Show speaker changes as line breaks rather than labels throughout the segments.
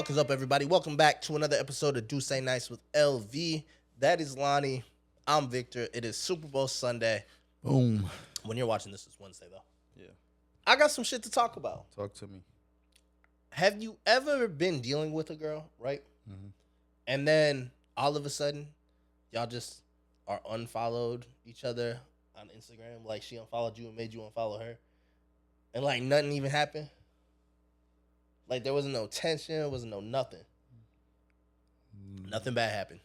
fuck is up, everybody? Welcome back to another episode of Do Say Nice with LV. That is Lonnie. I'm Victor. It is Super Bowl Sunday.
Boom.
When you're watching this, it's Wednesday, though.
Yeah.
I got some shit to talk about.
Talk to me.
Have you ever been dealing with a girl, right?
Mm-hmm.
And then all of a sudden, y'all just are unfollowed each other on Instagram? Like she unfollowed you and made you unfollow her? And like nothing even happened? Like there wasn't no tension, there wasn't no nothing. Nothing bad happened.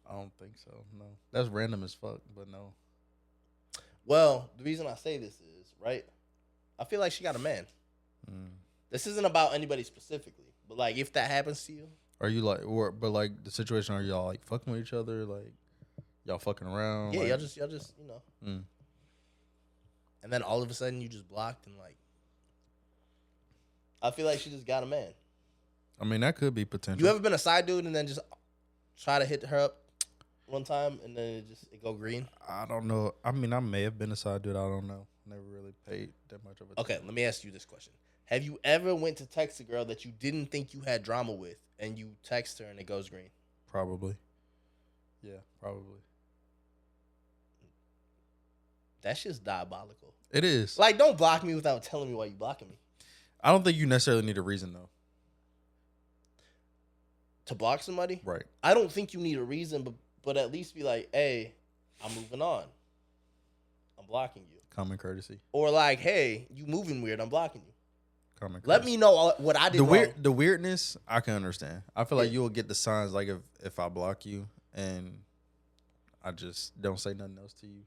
I don't think so. No. That's random as fuck, but no.
Well, the reason I say this is, right? I feel like she got a man. This isn't about anybody specifically, but like if that happens to you.
Are you like, but like the situation, are y'all like fucking with each other? Like y'all fucking around?
Yeah,
like,
y'all just, you know. And then all of a sudden you just blocked and like. I feel like she just got a man.
I mean, that could be potential.
You ever been a side dude and then just try to hit her up one time and then it go green?
I don't know. I mean, I may have been a side dude. I don't know. Never really paid that much of a.
Okay, let me ask you this question. Have you ever went to text a girl that you didn't think you had drama with and you text her and it goes green?
Probably. Yeah, probably.
That's just diabolical.
It is.
Like, don't block me without telling me why you blocking me.
I don't think you necessarily need a reason though.
To block somebody?
Right.
I don't think you need a reason, but at least be like, hey, I'm moving on. I'm blocking you.
Common courtesy.
Or like, hey, you moving weird, I'm blocking you.
Common courtesy.
Let me know what I did wrong.
The weirdness, I can understand. I feel like you will get the signs like if I block you and I just don't say nothing else to you.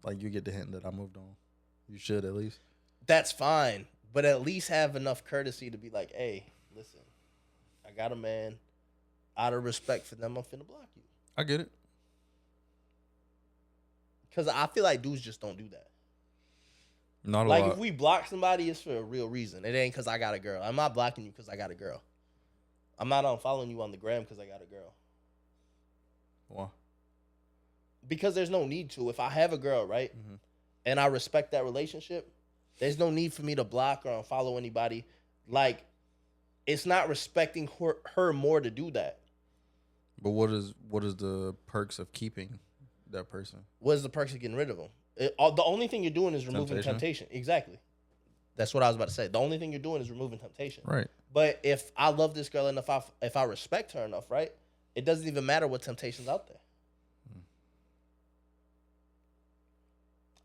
Like you get the hint that I moved on. You should at least.
That's fine, but at least have enough courtesy to be like, hey, listen, I got a man. Out of respect for them, I'm finna block you.
I get it.
Because I feel like dudes just don't do that.
Not a
like,
lot.
if we block somebody, it's for a real reason. It ain't because I got a girl. I'm not blocking you because I got a girl. I'm not unfollowing you on the gram because I got a girl.
Why?
Because there's no need to. If I have a girl, right, and I respect that relationship, there's no need for me to block or unfollow anybody. Like, it's not respecting her more to do that.
But what is the perks of keeping that person?
What is the perks of getting rid of them? The only thing you're doing is removing temptation. Exactly. That's what I was about to say. The only thing you're doing is removing temptation.
Right.
But if I love this girl enough, if I respect her enough, right, it doesn't even matter what temptation's out there.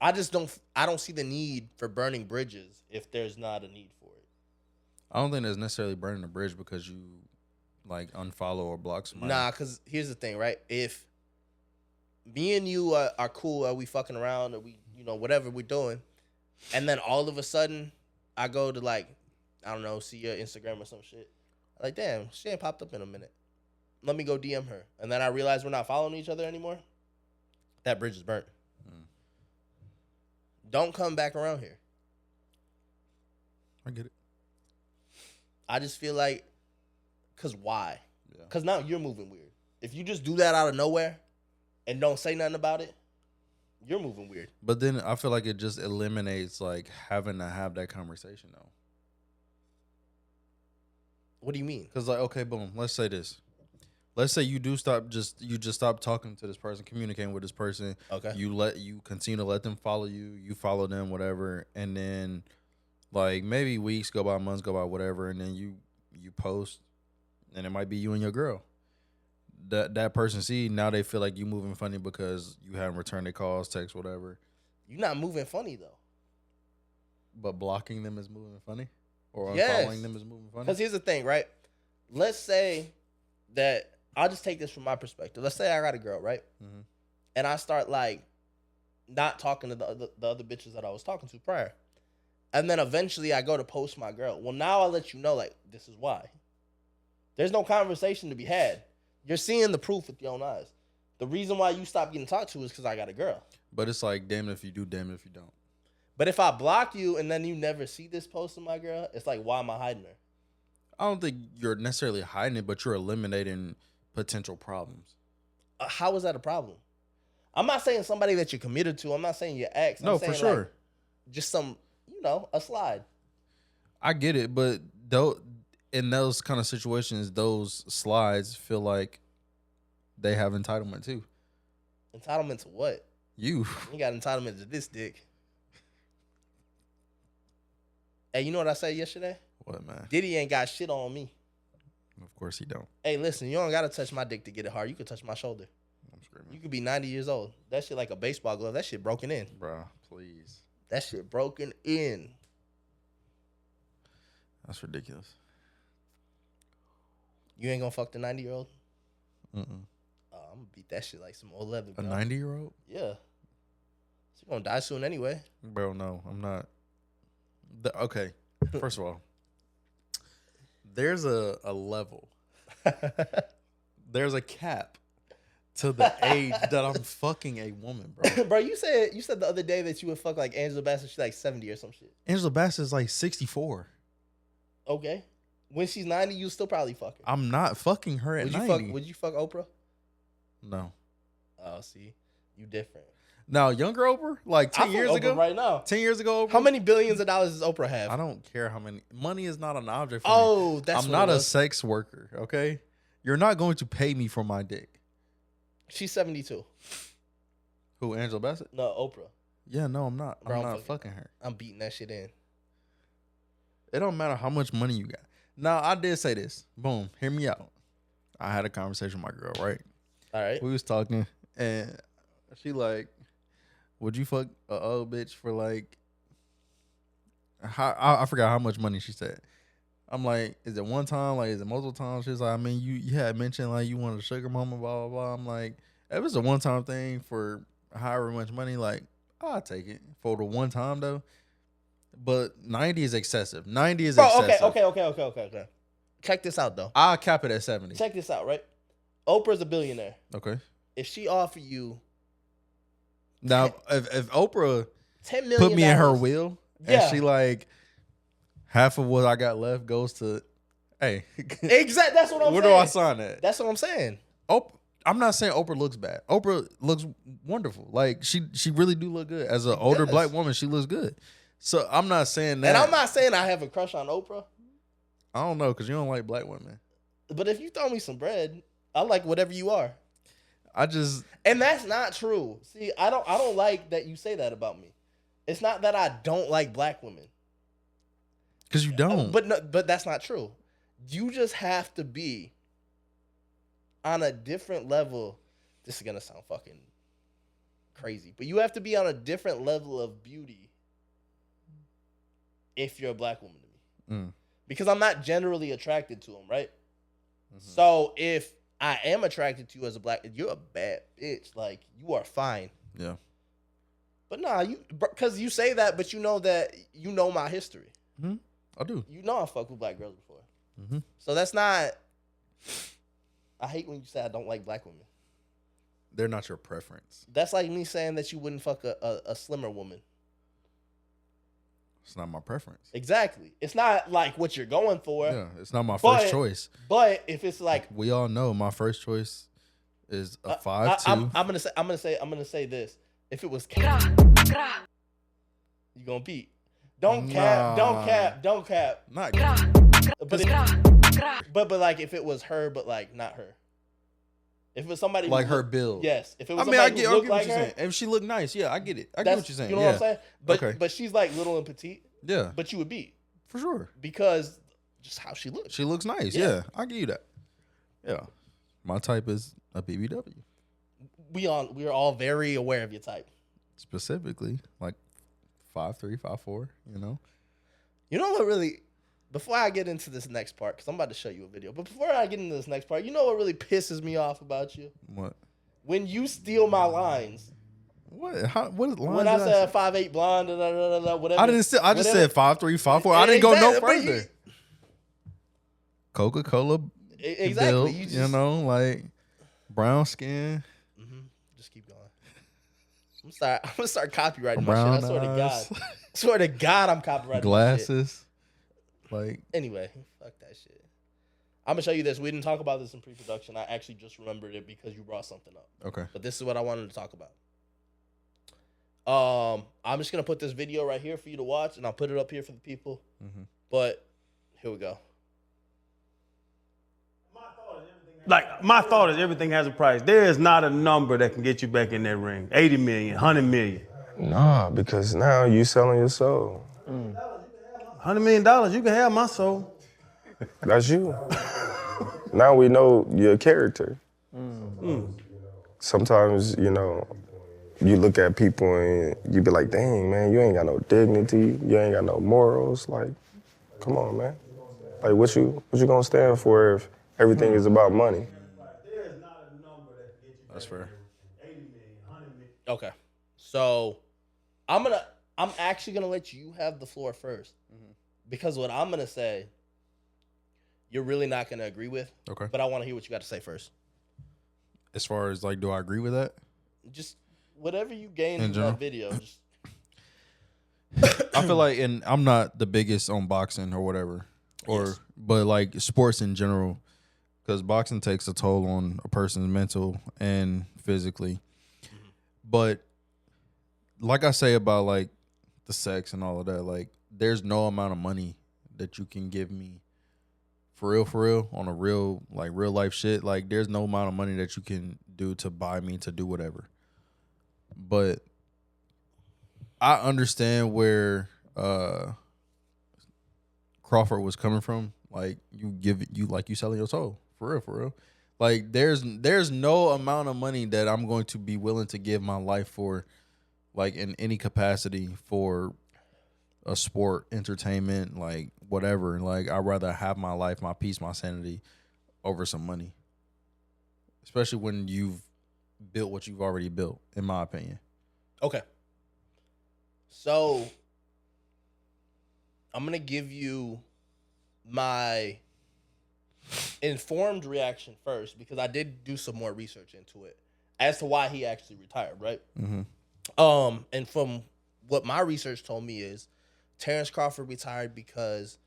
I don't see the need for burning bridges if there's not a need for it.
I don't think there's necessarily burning a bridge because you like unfollow or block somebody.
Nah, because here's the thing, right? If me and you are cool, are we fucking around, or we, whatever we're doing, and then all of a sudden I go to like, I don't know, see your Instagram or some shit. I'm like, damn, she ain't popped up in a minute. Let me go DM her. And then I realize we're not following each other anymore. That bridge is burnt. Don't come back around here.
I get it.
I just feel like, because why?
Yeah.
Because now you're moving weird. If you just do that out of nowhere and don't say nothing about it, you're moving weird.
But then I feel like it just eliminates like having to have that conversation though.
What do you mean?
Because like, okay, boom, let's say this. Let's say you just stop talking to this person, communicating with this person.
Okay.
You continue to let them follow you. You follow them, whatever, and then like maybe weeks go by, months go by, whatever, and then you post, and it might be you and your girl. That person see now they feel like you moving funny because you haven't returned their calls, texts, whatever.
You're not moving funny though.
But blocking them is moving funny, or
Yes.
unfollowing them is moving funny.
Because here's the thing, right? Let's say that I'll just take this from my perspective. Let's say I got a girl, right?
Mm-hmm.
And I start like not talking to the other bitches that I was talking to prior. And then eventually I go to post my girl. Well, now I'll let you know, like, this is why. There's no conversation to be had. You're seeing the proof with your own eyes. The reason why you stopped getting talked to is because I got a girl.
But it's like, damn it if you do, damn it if you don't.
But if I block you and then you never see this post of my girl, it's like, why am I hiding her?
I don't think you're necessarily hiding it, but you're eliminating potential problems.
How is that a problem? I'm not saying somebody that you're committed to. I'm not saying your ex.
No,
I'm saying
for sure.
Like, just some, a slide.
I get it, but though in those kind of situations, those slides feel like they have entitlement too.
Entitlement to what?
You.
You got entitlement to this dick. Hey, you know what I said yesterday?
What, man?
Diddy ain't got shit on me.
Of course he don't.
Hey, listen, you don't gotta touch my dick to get it hard. You can touch my shoulder.
I'm screaming.
You could be 90 years old. That shit like a baseball glove. That shit broken in.
Bro, please.
That shit broken in.
That's ridiculous.
You ain't gonna fuck the 90-year-old?
Mm-mm.
I'm gonna beat that shit like some old leather.
A
Bro.
90-year-old?
Yeah. She's gonna die soon anyway.
Bro, no, I'm not. Okay, first of all, there's a level. There's a cap to the age that I'm fucking a woman, bro.
Bro, you said the other day that you would fuck like Angela Bassett. She's like 70 or some shit.
Angela Bassett is like 64.
Okay. When she's 90, you still probably fuck her.
I'm not fucking her at 90.
Would you fuck Oprah?
No.
Oh, see, you different.
Now, younger Oprah, like 10 years ago,
right now.
10 years ago, Oprah,
How many billions of dollars does Oprah have?
I don't care how many. Money is not an object for me.
Oh, that's
I'm
what
not
it
a
was.
sex worker, okay? You're not going to pay me for my dick.
She's 72.
Who, Angela Bassett?
No, Oprah.
Yeah, no, I'm not.
Bro,
I'm
I'm
not fucking her.
I'm beating that shit in.
It don't matter how much money you got. Now, I did say this. Boom, hear me out. I had a conversation with my girl, right?
All right.
We was talking, and she like, would you fuck a old bitch for like, I forgot how much money she said. I'm like, is it one time? Like, is it multiple times? She's like, I mean, you had mentioned like you wanted a sugar mama, blah, blah, blah. I'm like, if it's a one-time thing for however much money, like, I'll take it for the one time though. But 90 is excessive. 90 is excessive.
Okay. Check this out though.
I'll cap it at 70.
Check this out, right? Oprah's a billionaire.
Okay.
If she offer you
Now, if Oprah
$10 million,
put me in her will,
Yeah.
and she like, half of what I got left goes to, hey,
exactly. That's what I'm
where
saying.
do I sign that?
That's what I'm saying.
I'm not saying Oprah looks bad. Oprah looks wonderful. Like she really do look good. As an older
does.
black woman, she looks good. So I'm not saying that.
And I'm not saying I have a crush on Oprah,
I don't know, because you don't like black women.
but if you throw me some bread, I like whatever you are.
I just,
And that's not true. See, I don't like that you say that about me. It's not that I don't like black women.
because you don't.
But that's not true. You just have to be on a different level. This is gonna sound fucking crazy, but you have to be on a different level of beauty if you're a black woman to me. Because I'm not generally attracted to them, right?
Mm-hmm.
So if I am attracted to you as a black, you're a bad bitch. Like, you are fine.
Yeah.
But nah, because you say that, but you know my history.
Mm-hmm. I do.
You know I fucked with black girls before.
Mm-hmm.
So that's not. I hate when you say I don't like black women.
They're not your preference.
That's like me saying that you wouldn't fuck a slimmer woman.
It's not my preference.
Exactly. It's not like what you're going for.
Yeah, it's not my first choice.
But if it's like,
we all know my first choice is a 5'2".
I'm gonna say this. If it was you gonna beat. Don't cap.
Not
But like if it was her, but like not her. If it was somebody
like
who
her build.
Yes. If it was
I mean, I
somebody
get
who looked
what
like
you're
her,
saying. If she looked nice, yeah, I get it. I get
that's,
what you're saying.
you know
yeah.
what I'm saying? But
Okay.
but she's like little and petite.
Yeah,
But you would beat
for sure.
because just how she looks.
She looks nice.
Yeah.
Yeah, I give you that. Yeah, my type is a BBW.
We are all very aware of your type.
Specifically, like 5'3", 5'4", you know?
You know what really, before I get into this next part, because I'm about to show you a video, but before I get into this next part, you know what really pisses me off about you?
What?
When you steal my lines.
What? What line
When I
did
said 5'8" blonde, whatever.
I didn't say, I just
whatever.
said 5'3", 5'4". I didn't go no
Exactly, but
further. Coca-Cola
Exactly.
built,
You, just,
you know, like brown skin.
Just keep going. I'm gonna start copyrighting
Brown
my shit. I swear to God.
eyes.
Swear to God, I'm copyrighting my shit.
Glasses. Like,
Anyway, fuck that shit. I'm gonna show you this. We didn't talk about this in pre-production. I actually just remembered it because you brought something up.
okay.
But this is what I wanted to talk about. I'm just gonna put this video right here for you to watch, and I'll put it up here for the people.
Mm-hmm.
But here we go.
like my thought is everything has a price. There is not a number that can get you back in that ring. 80 million, 100 million.
Nah, because now you selling your soul.
$100 million, you can have my soul.
That's you. Now we know your character. Sometimes, you know, you look at people and you be like, dang, man, you ain't got no dignity. You ain't got no morals. Like, come on, man. Like, what you gonna stand for if everything is about money?
That's fair.
Okay. So I'm actually gonna let you have the floor first. Because what I'm gonna say, you're really not gonna agree with.
Okay.
But I wanna hear what you got to say first.
As far as like, do I agree with that?
Just whatever you gained
In
from
general?
that video. Just
I feel like, and I'm not the biggest on boxing or whatever,
Yes.
but like sports in general, because boxing takes a toll on a person's mental and physically. But like I say about like the sex and all of that, like there's no amount of money that you can give me for real, on a real life shit. Like there's no amount of money that you can do to buy me to do whatever. But I understand where Crawford was coming from. Like you selling your soul for real. Like there's no amount of money that I'm going to be willing to give my life for, like in any capacity for a sport, entertainment, like whatever. Like I'd rather have my life, my peace, my sanity over some money. Especially when you've built what you've already built, in my opinion.
okay. So I'm gonna give you my informed reaction first because I did do some more research into it as to why he actually retired, right? And from what my research told me is Terrence Crawford retired because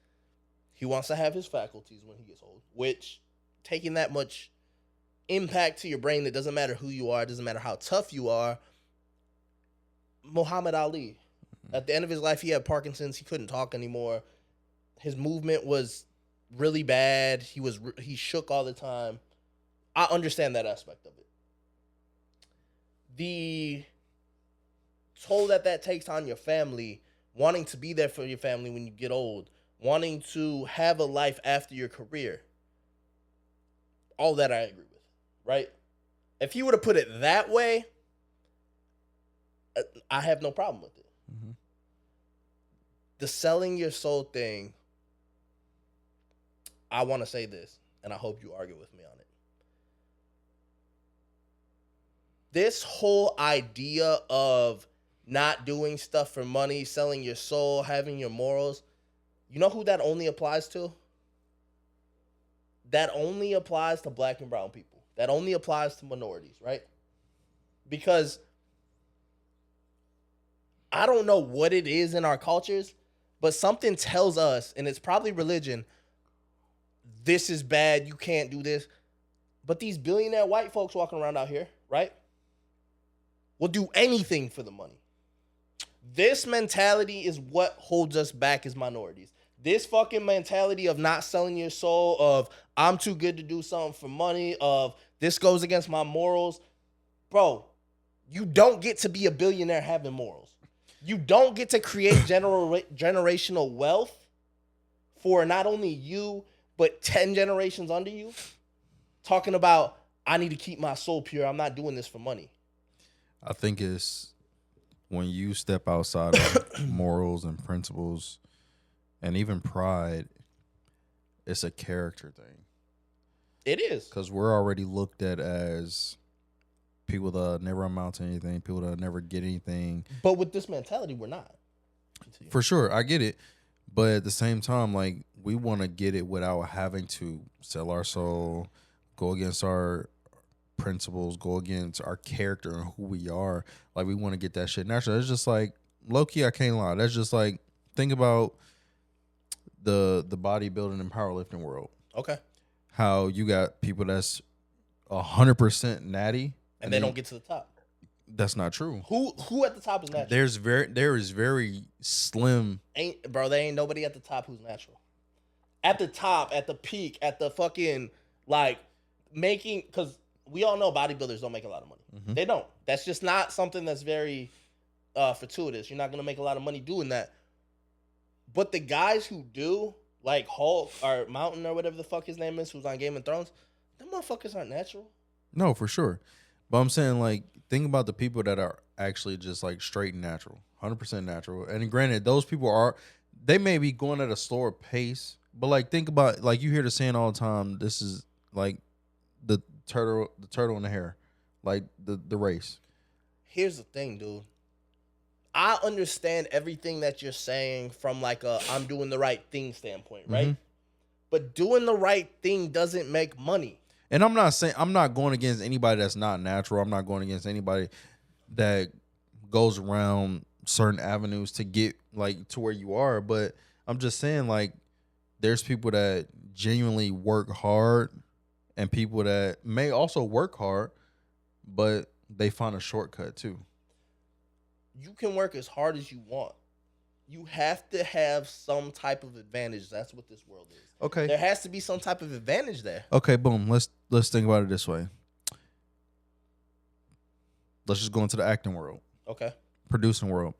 he wants to have his faculties when he gets old, which taking that much impact to your brain, it doesn't matter who you are, it doesn't matter how tough you are. Muhammad Ali, at the end of his life, he had Parkinson's. He couldn't talk anymore. His movement was really bad. He shook all the time. I understand that aspect of it. The toll that takes on your family, wanting to be there for your family when you get old, wanting to have a life after your career, all that I agree with, right? If you were to put it that way, I have no problem with it. The selling your soul thing, I want to say this, and I hope you argue with me on it. This whole idea of not doing stuff for money, selling your soul, having your morals, you know who that only applies to? That only applies to black and brown people. That only applies to minorities, right? Because I don't know what it is in our cultures, but something tells us, and it's probably religion, this is bad, you can't do this. But these billionaire white folks walking around out here, right, will do anything for the money. This mentality is what holds us back as minorities. This fucking mentality of not selling your soul, of I'm too good to do something for money, of this goes against my morals. Bro, you don't get to be a billionaire having morals. You don't get to create generational wealth for not only you, but 10 generations under you. Talking about, I need to keep my soul pure. I'm not doing this for money.
I think it's when you step outside of morals and principles and even pride, it's a character thing.
It is.
Because we're already looked at as people that never amount to anything, people that never get anything.
But with this mentality, we're not. Continue.
For sure, I get it. But at the same time, like, we want to get it without having to sell our soul, go against our principles, go against our character and who we are. Like, we want to get that shit natural. It's just like, low-key, I can't lie. That's just like, think about the bodybuilding and powerlifting world.
Okay.
How you got people that's 100% natty.
And they don't get to the top.
That's not true.
Who at the top is natural?
There is very slim.
There ain't nobody at the top who's natural. At the top, at the peak, at the fucking, like, making, because we all know bodybuilders don't make a lot of money.
Mhm.
They don't. That's just not something that's very fortuitous. You're not gonna make a lot of money doing that. But the guys who do, like Hulk or Mountain or whatever the fuck his name is, who's on Game of Thrones, them motherfuckers aren't natural.
No, for sure. But I'm saying, like, think about the people that are actually just like straight and natural, 100% natural. And granted, those people they may be going at a slower pace, but like, think about, like, you hear the saying all the time. This is like the turtle and the hare, like the race.
Here's the thing, dude. I understand everything that you're saying from like a I'm doing the right thing standpoint, right?
Mhm.
But doing the right thing doesn't make money.
And I'm not going against anybody that's not natural. I'm not going against anybody that goes around certain avenues to get like to where you are. But I'm just saying, like, there's people that genuinely work hard and people that may also work hard, but they find a shortcut too.
You can work as hard as you want. You have to have some type of advantage. That's what this world is.
Okay.
There has to be some type of advantage there.
Okay, boom. Let's think about it this way. Let's just go into the acting world,
Okay.
producing world.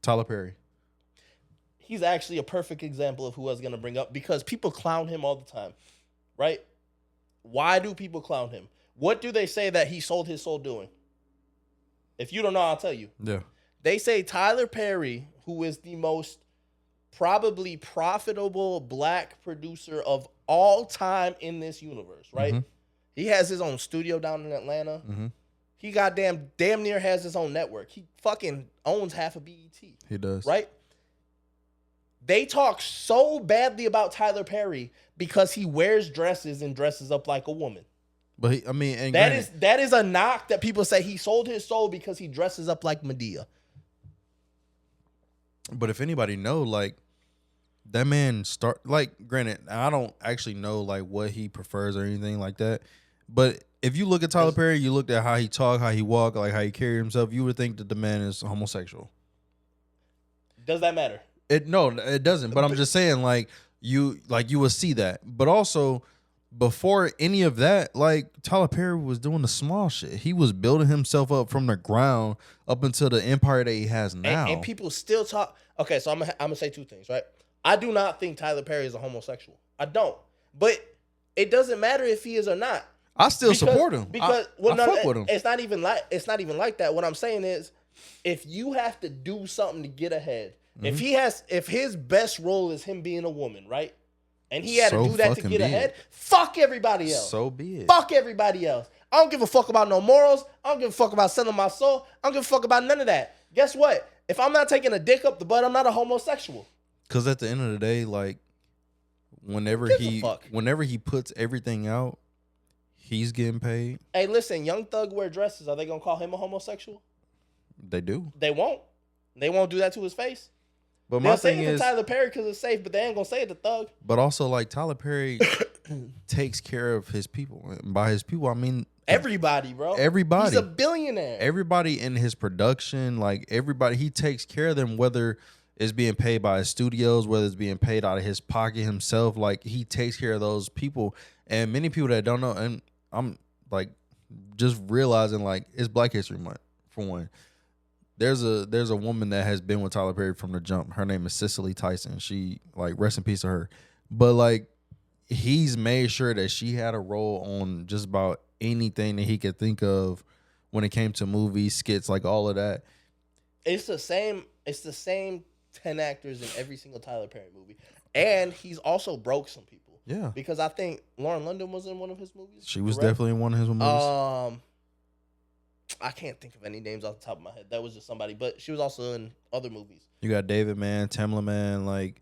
Tyler Perry.
He's actually a perfect example of who I was going to bring up because people clown him all the time, right? Why do people clown him? What do they say that he sold his soul doing? If you don't know, I'll tell you.
Yeah.
They say Tyler Perry, who is the most probably profitable black producer of all time in this universe, right?
Mhm.
He has his own studio down in Atlanta.
Mm-hmm.
He damn near has his own network. He fucking owns half of BET,
He does.
right? They talk so badly about Tyler Perry because he wears dresses and dresses up like a woman.
But and
That is a knock that people say he sold his soul because he dresses up like Medea.
But if anybody know, like, that man granted, I don't actually know like what he prefers or anything like that. But if you look at Tyler Perry, you looked at how he talk, how he walk, like how he carry himself, you would think that the man is homosexual.
Does that matter?
No, it doesn't. But I'm just saying, like you will see that. But also, before any of that, like, Tyler Perry was doing the small shit. He was building himself up from the ground up until the empire that he has now.
And people still talk. Okay, so I'm gonna say two things, right? I do not think Tyler Perry is a homosexual. I don't. But it doesn't matter if he is or not.
I still support him.
Because
I fuck with him.
It's not even like that. What I'm saying is, if you have to do something to get ahead, if his best role is him being a woman, right? And he had
So
to do that to
fucking
get
be
ahead,
it.
fuck everybody else.
So be it.
Fuck everybody else. I don't give a fuck about no morals. I don't give a fuck about selling my soul. I don't give a fuck about none of that. Guess what? If I'm not taking a dick up the butt, I'm not a homosexual.
Because at the end of the day, like, whenever
Gives a fuck.
he puts everything out, he's getting paid.
Hey, listen, Young Thug wear dresses. Are they gonna call him a homosexual?
They do.
They won't. They won't do that to his face.
But
They'll
my
say
thing
it to
is,
Tyler Perry because it's safe, but they ain't gonna say it to Thug.
but also, like, Tyler Perry takes care of his people. And by his people, I mean
Everybody, bro.
Everybody.
He's a billionaire.
everybody in his production, like, everybody, he takes care of them, whether it's being paid by his studios, whether it's being paid out of his pocket himself. Like, he takes care of those people. And many people that don't know, and I'm like just realizing, like, it's Black History Month for one. There's a woman that has been with Tyler Perry from the jump. Her name is Cicely Tyson. She, like, rest in peace to her. But, like, he's made sure that she had a role on just about anything that he could think of when it came to movies, skits, like all of that.
It's the same 10 actors in every single Tyler Perry movie. And he's also broke some people.
Yeah.
Because I think Lauren London was in one of his movies.
She was
correct?
definitely in one of his movies.
I can't think of any names off the top of my head. That was just somebody. But she was also in other movies.
You got David Man, Tamla Man, like,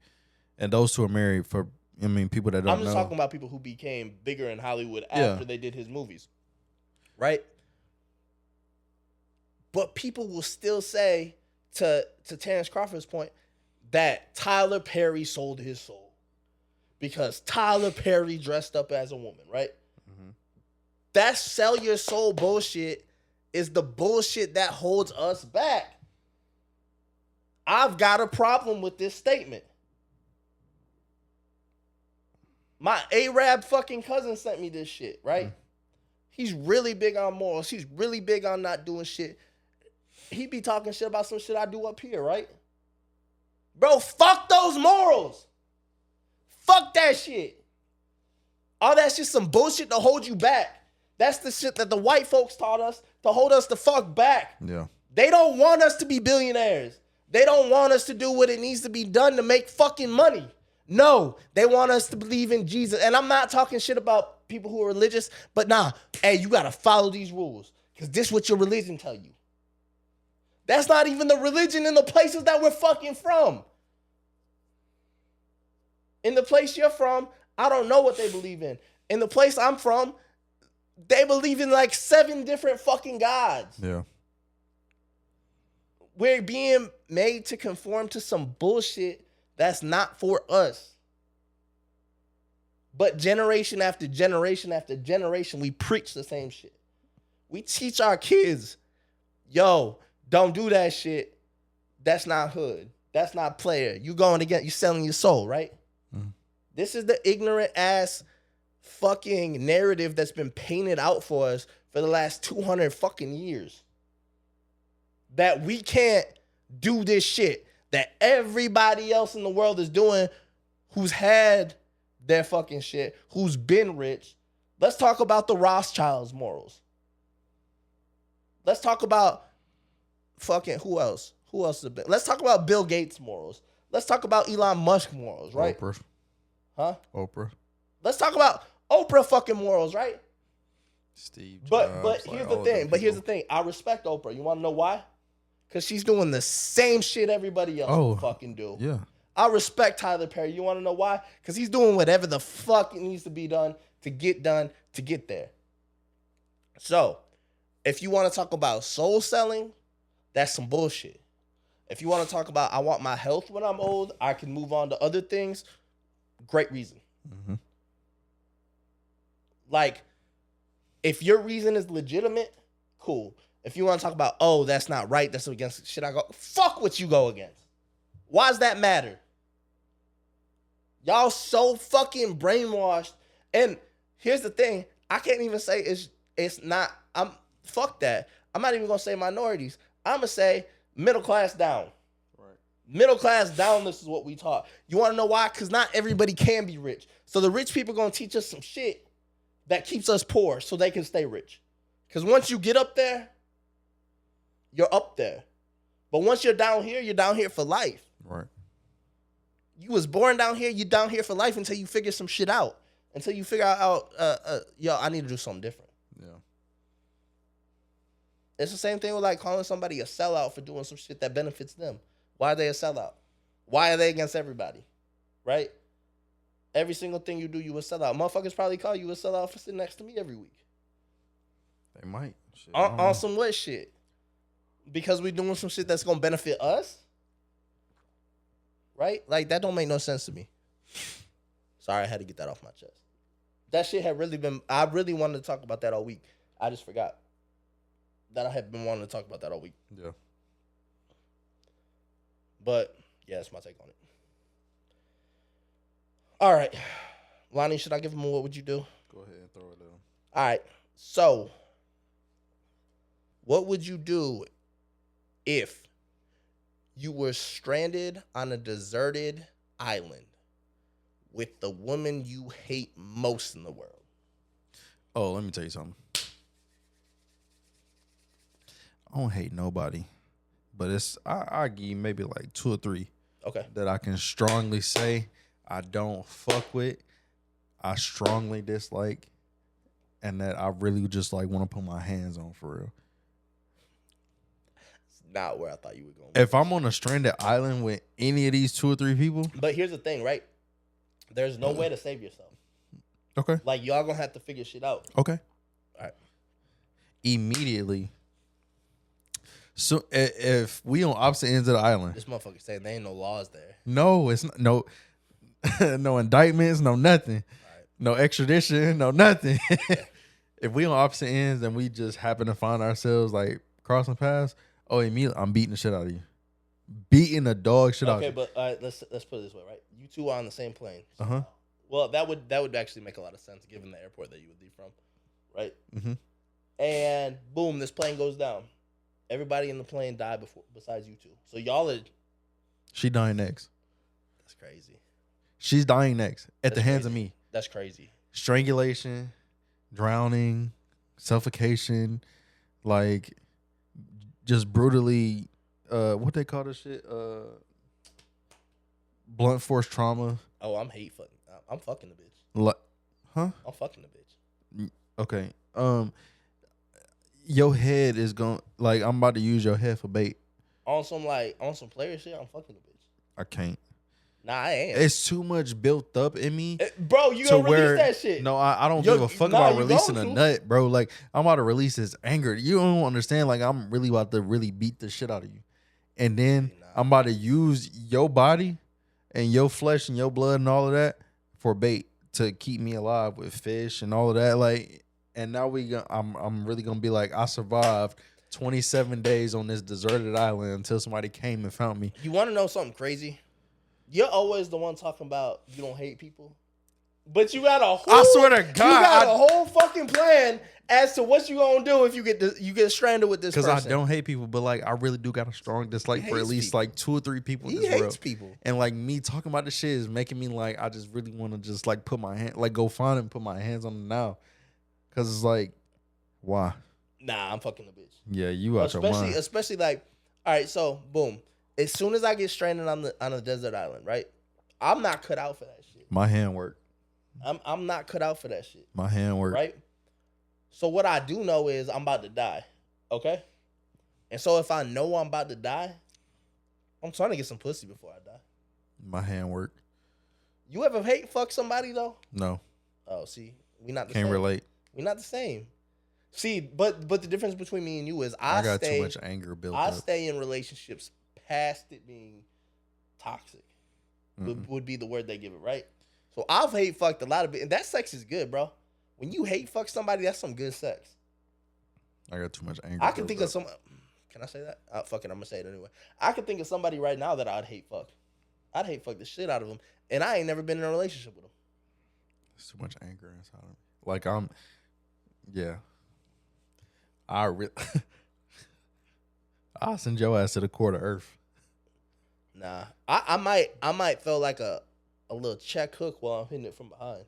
and those two are married for, people that don't know.
I'm just talking about people who became bigger in Hollywood after they did his movies. Right? But people will still say, to Terrence Crawford's point, that Tyler Perry sold his soul. Because Tyler Perry dressed up as a woman, right?
Mhm.
That sell your soul bullshit is the bullshit that holds us back. I've got a problem with this statement. My Arab fucking cousin sent me this shit, right? He's really big on morals. He's really big on not doing shit. He be talking shit about some shit I do up here, right? Bro, fuck those morals. Fuck that shit. All that shit some bullshit to hold you back. That's the shit that the white folks taught us to hold us the fuck back.
Yeah.
They don't want us to be billionaires. They don't want us to do what it needs to be done to make fucking money. No, they want us to believe in Jesus. And I'm not talking shit about people who are religious, but nah, hey, you got to follow these rules because this is what your religion tell you. That's not even the religion in the places that we're fucking from. In the place you're from, I don't know what they believe in. In the place I'm from, they believe in like 7 different fucking gods.
Yeah.
We're being made to conform to some bullshit that's not for us. But generation after generation after generation, we preach the same shit. We teach our kids, yo, don't do that shit. That's not hood. That's not player. You going against, you selling your soul, right? Mm. This is the ignorant ass fucking narrative that's been painted out for us for the last 200 fucking years. That we can't do this shit that everybody else in the world is doing who's had their fucking shit, who's been rich. Let's talk about the Rothschilds' morals. Let's talk about fucking who else? Who else has been? Let's talk about Bill Gates' morals. Let's talk about Elon Musk morals, right?
Oprah.
Huh?
Oprah.
Let's talk about Oprah fucking morals, right?
Steve Jobs.
But here's the thing. But here's the thing. I respect Oprah. You want to know why? Because she's doing the same shit everybody else will fucking do.
Yeah.
I respect Tyler Perry. You want to know why? Because he's doing whatever the fuck it needs to be done to get there. So, if you want to talk about soul selling, that's some bullshit. If you want to talk about I want my health when I'm old, I can move on to other things, great reason. Mm-hmm. Like, if your reason is legitimate, cool. If you want to talk about, oh, that's not right, that's against shit I go, fuck what you go against. Why does that matter? Y'all so fucking brainwashed. And here's the thing, I can't even say it's not, fuck that. I'm not even gonna say minorities. I'm gonna say middle class down. Right. Middle class down, this is what we taught. You wanna know why? Because not everybody can be rich. So the rich people gonna teach us some shit that keeps us poor so they can stay rich. Because once you get up there, you're up there. But once you're down here for life.
Right.
You was born down here, you're down here for life until you figure some shit out. Until you figure out, yo, I need to do something different.
Yeah.
It's the same thing with like calling somebody a sellout for doing some shit that benefits them. Why are they a sellout? Why are they against everybody? Right? Every single thing you do, you a sellout. Motherfuckers probably call you a sellout for sitting next to me every week.
They might. Shit,
on some what shit? Because we doing some shit that's gonna benefit us? Right? Like, that don't make no sense to me. Sorry, I had to get that off my chest. That shit had really been, I really wanted to talk about that all week. I just forgot that I had been wanting to talk about that all week.
Yeah.
But, yeah, that's my take on it. All right. Lonnie, should I give him a what would you do?
Go ahead and throw it down.
All right. So, what would you do if you were stranded on a deserted island with the woman you hate most in the world?
Oh, let me tell you something. I don't hate nobody, but I give you maybe like 2 or 3.
Okay.
That I can strongly say I don't fuck with, I strongly dislike, and that I really just like want to put my hands on for real.
It's not where I thought you were going.
If I'm on a stranded island with any of these 2 or 3 people.
But here's the thing, right? There's no way to save yourself.
Okay.
Like, y'all gonna have to figure shit out.
Okay.
All right.
Immediately. So if we on opposite ends of the island.
This motherfucker saying there ain't no laws there.
No, it's not, no no indictments, no nothing. Right. No extradition, no nothing. If we on opposite ends and we just happen to find ourselves like crossing paths, oh, immediately I'm beating the shit out of you. Beating the dog shit out of you.
Okay, but let's put it this way, right? You two are on the same plane.
Uh-huh.
Well, that would actually make a lot of sense given the airport that you would leave from, right?
Mm-hmm.
And boom, this plane goes down. Everybody in the plane died besides you two. So y'all are.
She dying next.
That's crazy.
She's dying next at the
That's
hands
crazy.
of me.
That's crazy.
Strangulation, drowning, suffocation, like just brutally. What they call this shit? Blunt force trauma.
Oh, I'm hate fucking. I'm fucking the bitch.
Huh?
I'm fucking the bitch.
Okay. Your head is going like I'm about to use your head for bait.
On some player shit, I'm fucking the bitch.
I can't.
Nah, I ain't.
It's too much built up in me.
Bro, you gonna release that shit?
No, I don't
Yo,
give a fuck
nah,
about
you
releasing a
going to.
nut, bro. Like I'm about to release this anger. You don't understand. Like I'm really about to really beat the shit out of you, and then I'm about to use your body and your flesh and your blood and all of that for bait to keep me alive with fish and all of that. Like, and now I'm really gonna be like, I survived 27 days on this deserted island until somebody came and found me.
You want to know something crazy? You're always the one talking about you don't hate people, but you got a whole.
I swear to God,
you got a whole fucking plan as to what you gonna do if you get stranded with this person.
Because I don't hate people, but like I really do got a strong dislike
He
for at
hates
least
people.
like 2 or 3 people in
He
this
hates
world.
people.
And like me talking about this shit is making me like I just really want to just like put my hand like go find and put my hands on them now. Cause it's like, why?
Nah, I'm fucking the bitch.
Yeah, you out your mind.
Especially like, all right, so boom. As soon as I get stranded on a desert island, right? I'm not cut out for that shit.
My hand work.
I'm not cut out for that shit.
My hand work.
Right? So what I do know is I'm about to die. Okay? And so if I know I'm about to die, I'm trying to get some pussy before I die.
My hand work.
You ever hate fuck somebody though?
No.
Oh, see, we not the
Can't
same.
relate.
We not the same. See, but the difference between me and you is
I got too much anger built
I
up.
stay in relationships past it being toxic. Would be the word they give it, right? So I've hate fucked a lot of it, and that sex is good, bro. When you hate fuck somebody, that's some good sex.
I got too much anger.
I can
built
think
up.
of some. Can I say that? Fuck it, I'm gonna say it anyway. I can think of somebody right now that I'd hate fuck. I'd hate fuck the shit out of them, and I ain't never been in a relationship with them.
There's too much anger inside of me. Like yeah. I'll send your ass to the core of earth.
Nah, I might feel like a little check hook while I'm hitting it from behind.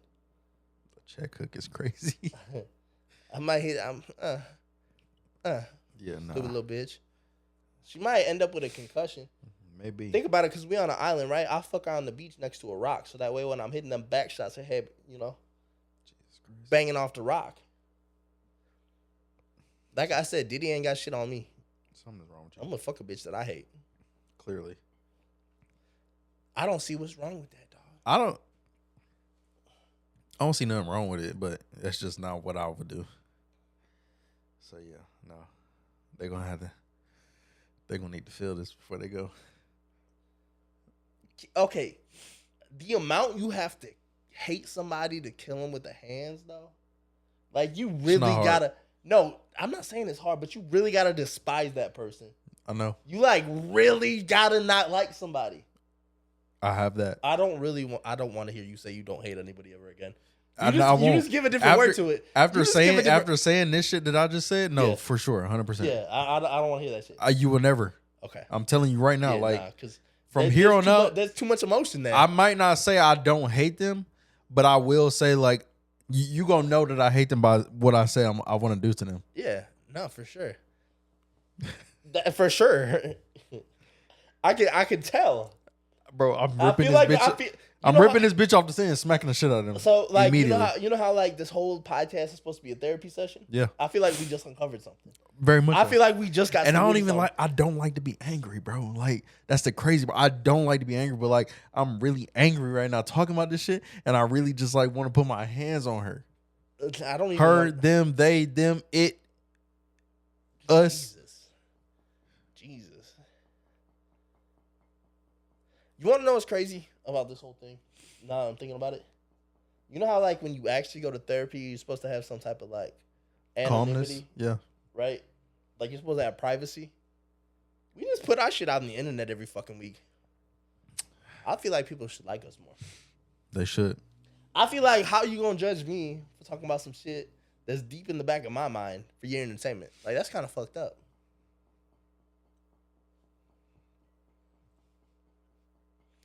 The check hook is crazy.
I might hit.
Yeah, nah.
Stupid little bitch. She might end up with a concussion.
Maybe.
Think about it, because we on an island, right? I fuck her on the beach next to a rock, so that way when I'm hitting them back shots, her head, banging off the rock. Like I said, Diddy ain't got shit on me.
Something's wrong with you.
I'm gonna fuck a bitch that I hate.
Clearly.
I don't see what's wrong with that, dog.
I don't see nothing wrong with it, but that's just not what I would do. So yeah, no. They're gonna need to feel this before they go.
Okay, the amount you have to hate somebody to kill them with the hands, though, like you really gotta. No, I'm not saying it's hard, but you really gotta despise that person.
I know.
You like really gotta not like somebody.
I have that.
I don't want to hear you say you don't hate anybody ever again.
You
just give a different word to it.
After saying this shit that I just said, no,
Yeah.
for sure, 100%.
Yeah, I don't want to hear that shit.
You will never.
Okay.
I'm telling you right now,
Yeah,
like
because
from here on out,
there's too much emotion there.
I might not say I don't hate them, but I will say like you gonna know that I hate them by what I say I want to do to them.
Yeah, no, for sure. For sure. I could tell.
Bro, I'm ripping this bitch off the scene and smacking the shit out of them.
So like you
immediately.
know how like this whole podcast is supposed to be a therapy session?
Yeah.
I feel like we just uncovered something.
Very much.
I
so.
feel like we just got
and
to
I don't like to be angry, bro. Like that's the crazy part. I don't like to be angry, but like I'm really angry right now talking about this shit, and I really just like want to put my hands on her.
I don't even
her, them, they, them, it, us.
Jesus. You want to know what's crazy about this whole thing? Now I'm thinking about it. You know how like when you actually go to therapy, you're supposed to have some type of like anonymity,
calmness, yeah,
right? Like you're supposed to have privacy. We just put our shit out on the internet every fucking week. I feel like people should like us more.
They should.
I feel like how you gonna judge me for talking about some shit that's deep in the back of my mind for your entertainment. Like, that's kind of fucked up.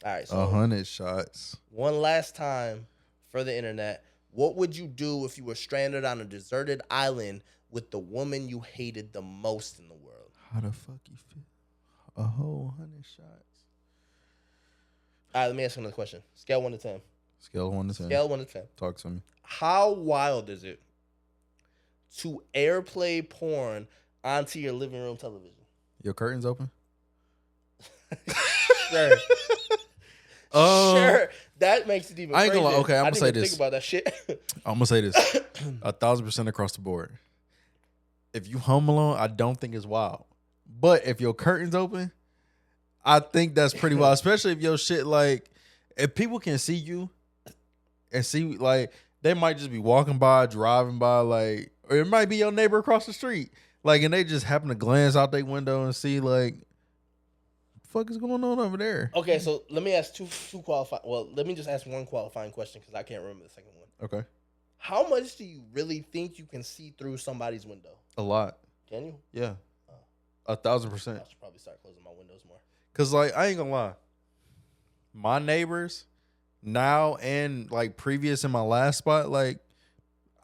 All right, so
100 shots.
one last time for the internet. What would you do if you were stranded on a deserted island with the woman you hated the most in the world?
How the fuck you feel? A whole 100 shots.
All right, let me ask you another question. Scale 1 to 10.
Scale 1 to 10.
Scale 1 to 10.
Talk to me.
How wild is it to airplay porn onto your living room television?
Your curtains open?
Sure. Sure. That makes it even
I ain't gonna lie.
crazier.
Okay, I'm
I
gonna
didn't
say
even
this.
think about that shit.
I'm gonna say this 1,000% across the board. If you home alone, I don't think it's wild. But if your curtains open, I think that's pretty wild. Especially if your shit like, if people can see you and see like they might just be walking by, driving by, like, or it might be your neighbor across the street, like, and they just happen to glance out their window and see like, fuck is going on over there?
Okay, so let me ask two qualifying. Well, let me just ask one qualifying question because I can't remember the second one.
Okay,
How much do you really think you can see through somebody's window?
a lot.
Can you?
Yeah,
Oh.
1,000%.
I should probably start closing my windows more.
Cause like I ain't gonna lie, my neighbors now and like previous in my last spot, like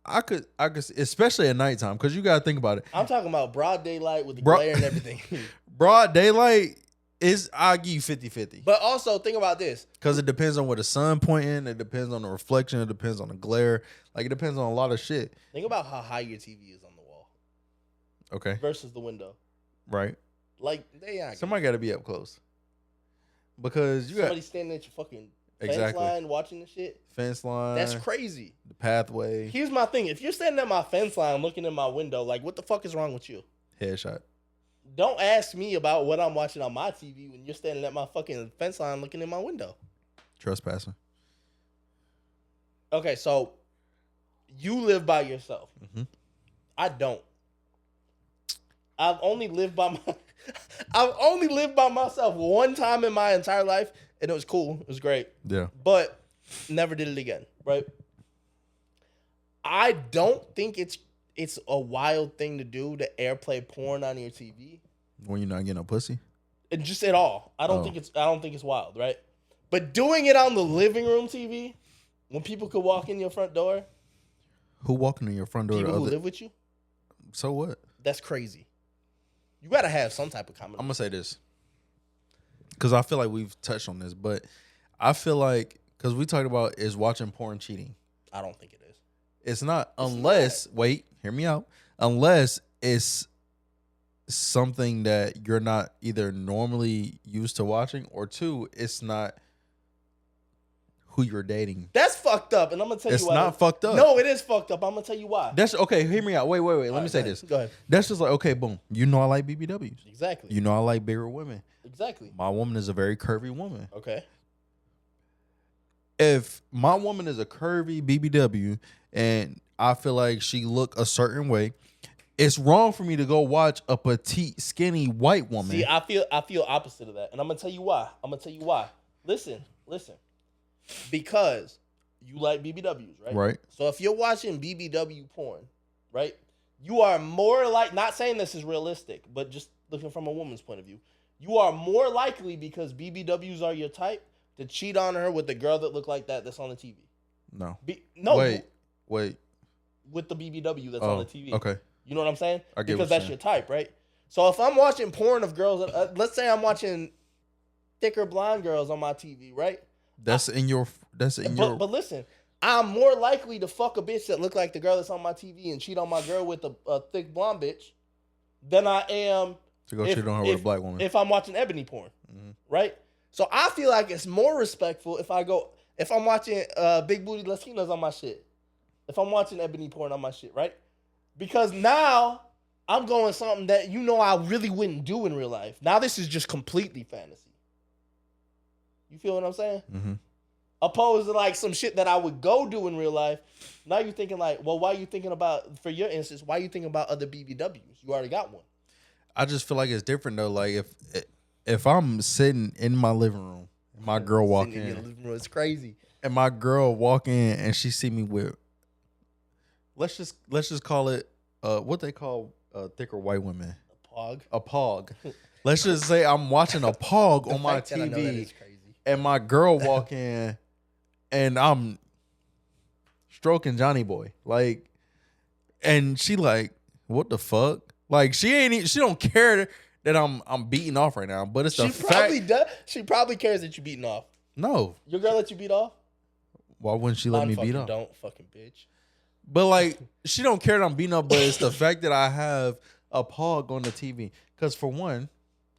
I could especially at nighttime, cause you gotta think about it.
I'm talking about broad daylight with the
Bro-
glare and everything.
Broad daylight is, I'll give you 50-50.
But also think about this.
Cause it depends on where the sun pointing, it depends on the reflection, it depends on the glare, like it depends on a lot of shit.
Think about how high your TV is on the wall
Okay,
versus the window.
right.
Like they are.
Somebody got to be up close. Because you
Somebody
got
standing at your fucking fence
exactly
line watching the shit.
fence line,
That's crazy.
the pathway,
Here's my thing. If you're standing at my fence line looking in my window, like what the fuck is wrong with you?
headshot.
Don't ask me about what I'm watching on my TV when you're standing at my fucking fence line looking in my window.
Trespassing.
Okay, so you live by yourself.
Mhm.
I don't. I've only lived by myself one time in my entire life, and it was cool. It was great,
Yeah.
but never did it again. Right? I don't think it's a wild thing to do to airplay porn on your TV,
When you're not getting no pussy.
and just at all. I don't think it's wild, right? But doing it on the living room TV, when people could walk in your front door,
Who walking in your front door?
people
The
who
other,
live with you,
so what?
that's crazy. You gotta have some type of
I'm
comment.
gonna say this because I feel like we've touched on this, but I feel like because we talked about is watching porn cheating.
I don't think it is.
It's not unless wait, hear me out. Unless it's something that you're not either normally used to watching, or two, it's not who you're dating.
That's fucked up, and I'm gonna tell
It's
you why.
not fucked up.
No, it is fucked up. I'm gonna tell you why.
That's okay. Hear me out. Wait. Let
All
me
right,
say
go ahead.
this.
Go ahead.
That's just like, okay, boom. You know I like BBWs.
Exactly.
You know I like bigger women.
Exactly.
My woman is a very curvy woman.
Okay.
If my woman is a curvy BBW and I feel like she look a certain way, it's wrong for me to go watch a petite, skinny white woman.
See, I feel opposite of that, and I'm gonna tell you why. Listen. Because you like BBWs, right?
Right.
So if you're watching BBW porn, right, you are more like, not saying this is realistic, but just looking from a woman's point of view, you are more likely, because BBWs are your type, to cheat on her with the girl that look like that's on the TV.
No.
No.
Wait.
With the BBW that's on the TV.
Okay.
You know what I'm saying?
I get
Because
what
that's
you're
your type, right? So if I'm watching porn of girls, let's say I'm watching thicker blonde girls on my TV, right?
But
listen, I'm more likely to fuck a bitch that look like the girl that's on my TV and cheat on my girl with a thick blonde bitch than I am
to go cheat on her with a black woman.
if I'm watching ebony porn,
Mhm.
right? So I feel like it's more respectful if I'm watching big booty Latinas on my shit, if I'm watching ebony porn on my shit, right? Because now I'm going something that I really wouldn't do in real life. Now this is just completely fantasy. You feel what I'm saying?
Mm-hmm.
Opposed to like some shit that I would go do in real life. Now you're thinking like, well, why are you thinking about, for your instance, why are you thinking about other BBWs? You already got one.
I just feel like it's different though. Like if I'm sitting in my living room, and my girl walk
Sitting in your
in,
living room, it's crazy.
and my girl walk in and she see me with let's just call it what they call thicker white women.
Pog.
A pog. Let's just say I'm watching a pog on my
fact that I know that
TV
is crazy.
and my girl walk in and I'm stroking Johnny Boy. Like, and she like, what the fuck? Like, she don't care that I'm beating off right now, but it's the
She probably
fact.
does. She probably cares that you beating off.
No.
Your girl let you beat off?
Why wouldn't she let me beat off?
Don't fucking bitch.
But like, she don't care that I'm beating up, but it's the fact that I have a pog on the TV. Because for one,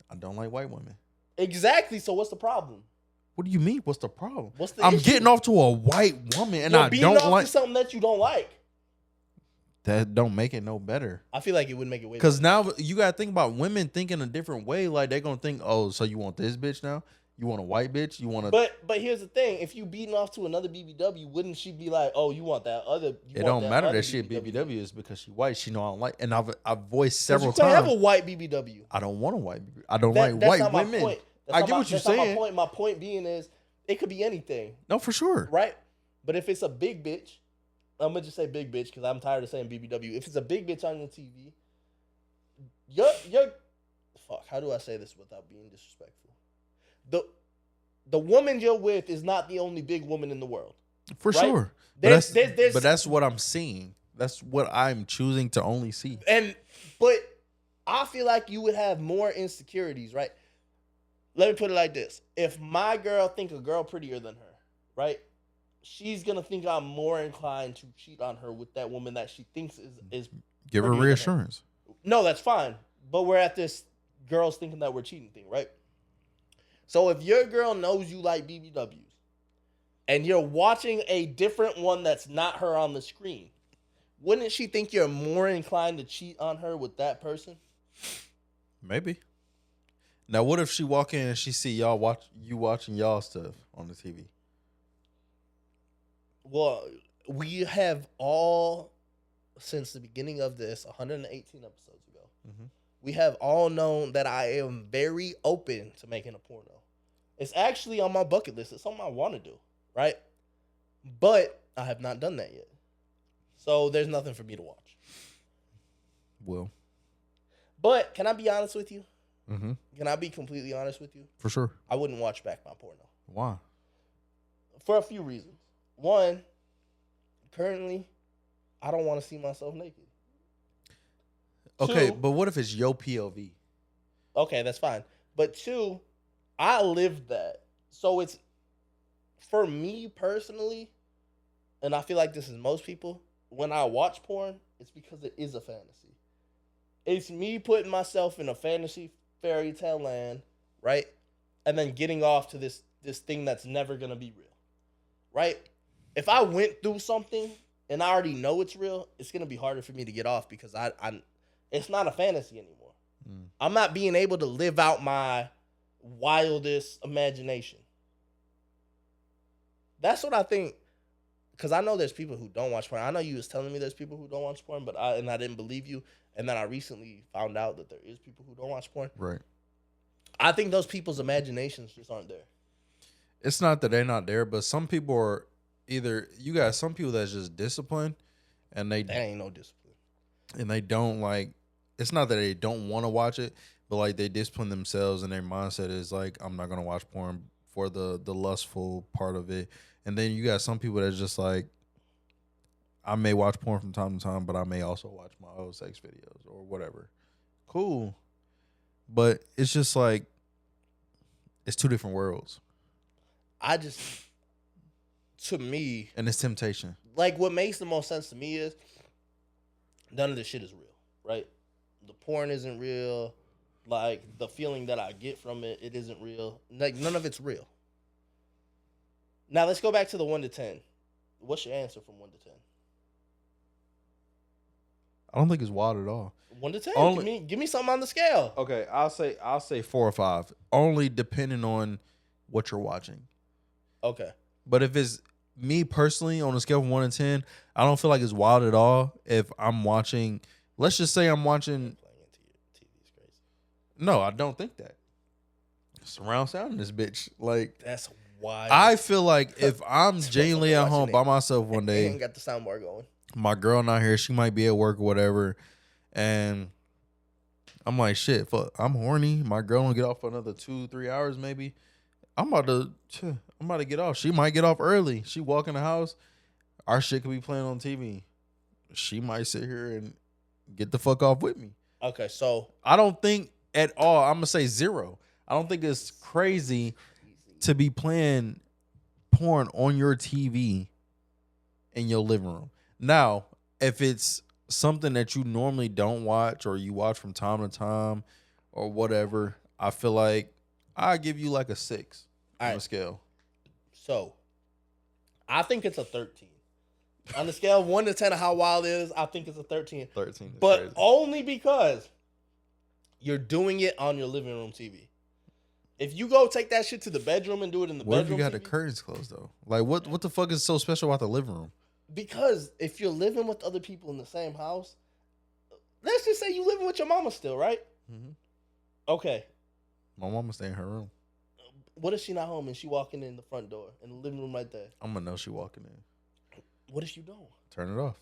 I don't like white women.
Exactly. So what's the problem?
What do you mean? What's the problem?
What's the
I'm
issue?
getting off to a white woman, and
You're
I
beating
don't
off
like
to something that you don't like.
that. Don't make it no better.
I feel like it would make it way.
Because now you gotta think about women thinking a different way. Like they're gonna think, oh, so you want this bitch now? You want a white bitch? You want a?
But here's the thing: if you beating off to another BBW, wouldn't she be like, "Oh, you want that other"?
It don't matter that she a BBW is because she white. She know I don't like, and I've voiced several
you can't
times.
have a white BBW.
I don't want a white. I don't
That's
like white
not my
women.
point.
I get what you're
that's not
saying.
my point. My point being is, it could be anything,
No, for sure.
right? But if it's a big bitch, I'm gonna just say big bitch because I'm tired of saying BBW. If it's a big bitch on your TV, you're fuck. How do I say this without being disrespectful? The woman you're with is not the only big woman in the world.
For
Right?
sure.
There's-
But that's what I'm seeing. That's what I'm choosing to only see.
But I feel like you would have more insecurities, right? Let me put it like this. If my girl think a girl prettier than her, right? She's gonna think I'm more inclined to cheat on her with that woman that she thinks is
Give her
prettier than
reassurance.
No, that's fine. But we're at this girls thinking that we're cheating thing, right? So if your girl knows you like BBWs and you're watching a different one that's not her on the screen, wouldn't she think you're more inclined to cheat on her with that person?
Maybe. Now, what if she walk in and she see y'all watching y'all stuff on the TV?
Well, we have all, since the beginning of this, 118 episodes ago, we have all known that I am very open to making a porno. It's actually on my bucket list. It's something I want to do, right? But I have not done that yet. So there's nothing for me to watch.
Well,
But can I be honest with you?
mm-hmm.
Can I be completely honest with you?
For sure.
I wouldn't watch back my porno.
Why?
For a few reasons. One, currently, I don't want to see myself naked.
Okay,
Two-
but what if it's your POV?
Okay, that's fine. But two, I lived that. So it's, for me personally, and I feel like this is most people, when I watch porn, it's because it is a fantasy. It's me putting myself in a fantasy fairy tale land, right? And then getting off to this thing that's never going to be real, right? If I went through something and I already know it's real, it's going to be harder for me to get off because it's not a fantasy anymore. I'm not being able to live out my wildest imagination. That's what I think. Because I know there's people who don't watch porn. I know you was telling me there's people who don't watch porn, but I didn't believe you. And then I recently found out that there is people who don't watch porn.
Right.
I think those people's imaginations just aren't there.
It's not that they're not there, but some people are either you got some people that's just disciplined and
That ain't no discipline.
they don't like. It's not that they don't want to watch it, but like they discipline themselves and their mindset is like, I'm not gonna watch porn for the lustful part of it. And then you got some people that's just like, I may watch porn from time to time, but I may also watch my old sex videos or whatever. Cool. But it's just like, it's two different worlds.
To me,
And it's temptation.
like what makes the most sense to me is none of this shit is real, right? The porn isn't real. Like the feeling that I get from it, it isn't real. Like none of it's real. Now let's go back to the 1 to 10. What's your answer from 1 to 10?
I don't think it's wild at all.
1 to 10.
Only-
Give me something on the scale.
Okay, I'll say 4 or 5, only depending on what you're watching.
Okay.
But if it's me personally on a scale from 1 to 10, I don't feel like it's wild at all. If I'm watching, let's just say I'm watching.
Playing into your TV is crazy.
No, I don't think that. Surround sound in this bitch. Like
That's wild.
I feel like if I'm
That's
genuinely at
watching
home
it.
by myself one
They ain't
day,
got the soundbar going.
My girl not here. She might be at work or whatever. And I'm like, shit, fuck, I'm horny. My girl don't get off for another 2-3 hours maybe. I'm about to get off. She might get off early. She walk in the house. Our shit could be playing on TV. She might sit here and get the fuck off with me.
Okay, so
I don't think at all. I'm gonna say 0. I don't think it's crazy to be playing porn on your TV in your living room. Now, if it's something that you normally don't watch or you watch from time to time or whatever, I feel like I give you like a 6 on the scale.
So, I think it's a 13. On the scale of 1 to 10 of how wild it is, I think it's a 13.
13.
But
Crazy.
only because you're doing it on your living room TV. If you go take that shit to the bedroom and do it in the
What if
bedroom
you got
TV,
the curtains closed though? Like what the fuck is so special about the living room?
because if you're living with other people in the same house, let's just say you living with your mama still, right?
Mm-hmm.
Okay.
My mama stay in her room.
What if she not home and she walking in the front door in the living room right there?
I'm gonna know she walking in.
What if you don't?
Turn it off.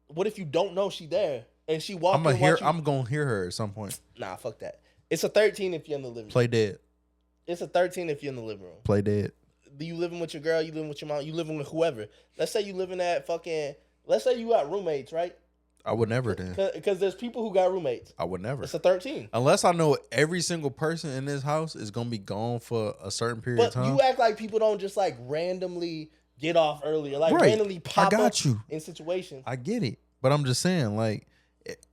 What if you don't know she there and she walking?
I'm gonna hear her at some point.
Nah, fuck that. It's a 13 if you're in the living room.
Play dead.
It's a 13 if you're in the living room.
Play dead.
You living with your girl, you living with your mom, you living with whoever. Let's say you living at let's say you got roommates, right?
I would never then.
Because there's people who got roommates.
I would never.
It's a 13.
Unless I know every single person in this house is gonna be gone for a certain period of
But
time.
you act like people don't just like randomly get off early or like
Right.
randomly pop
I got
up
you.
in situations.
I get it. But I'm just saying, like,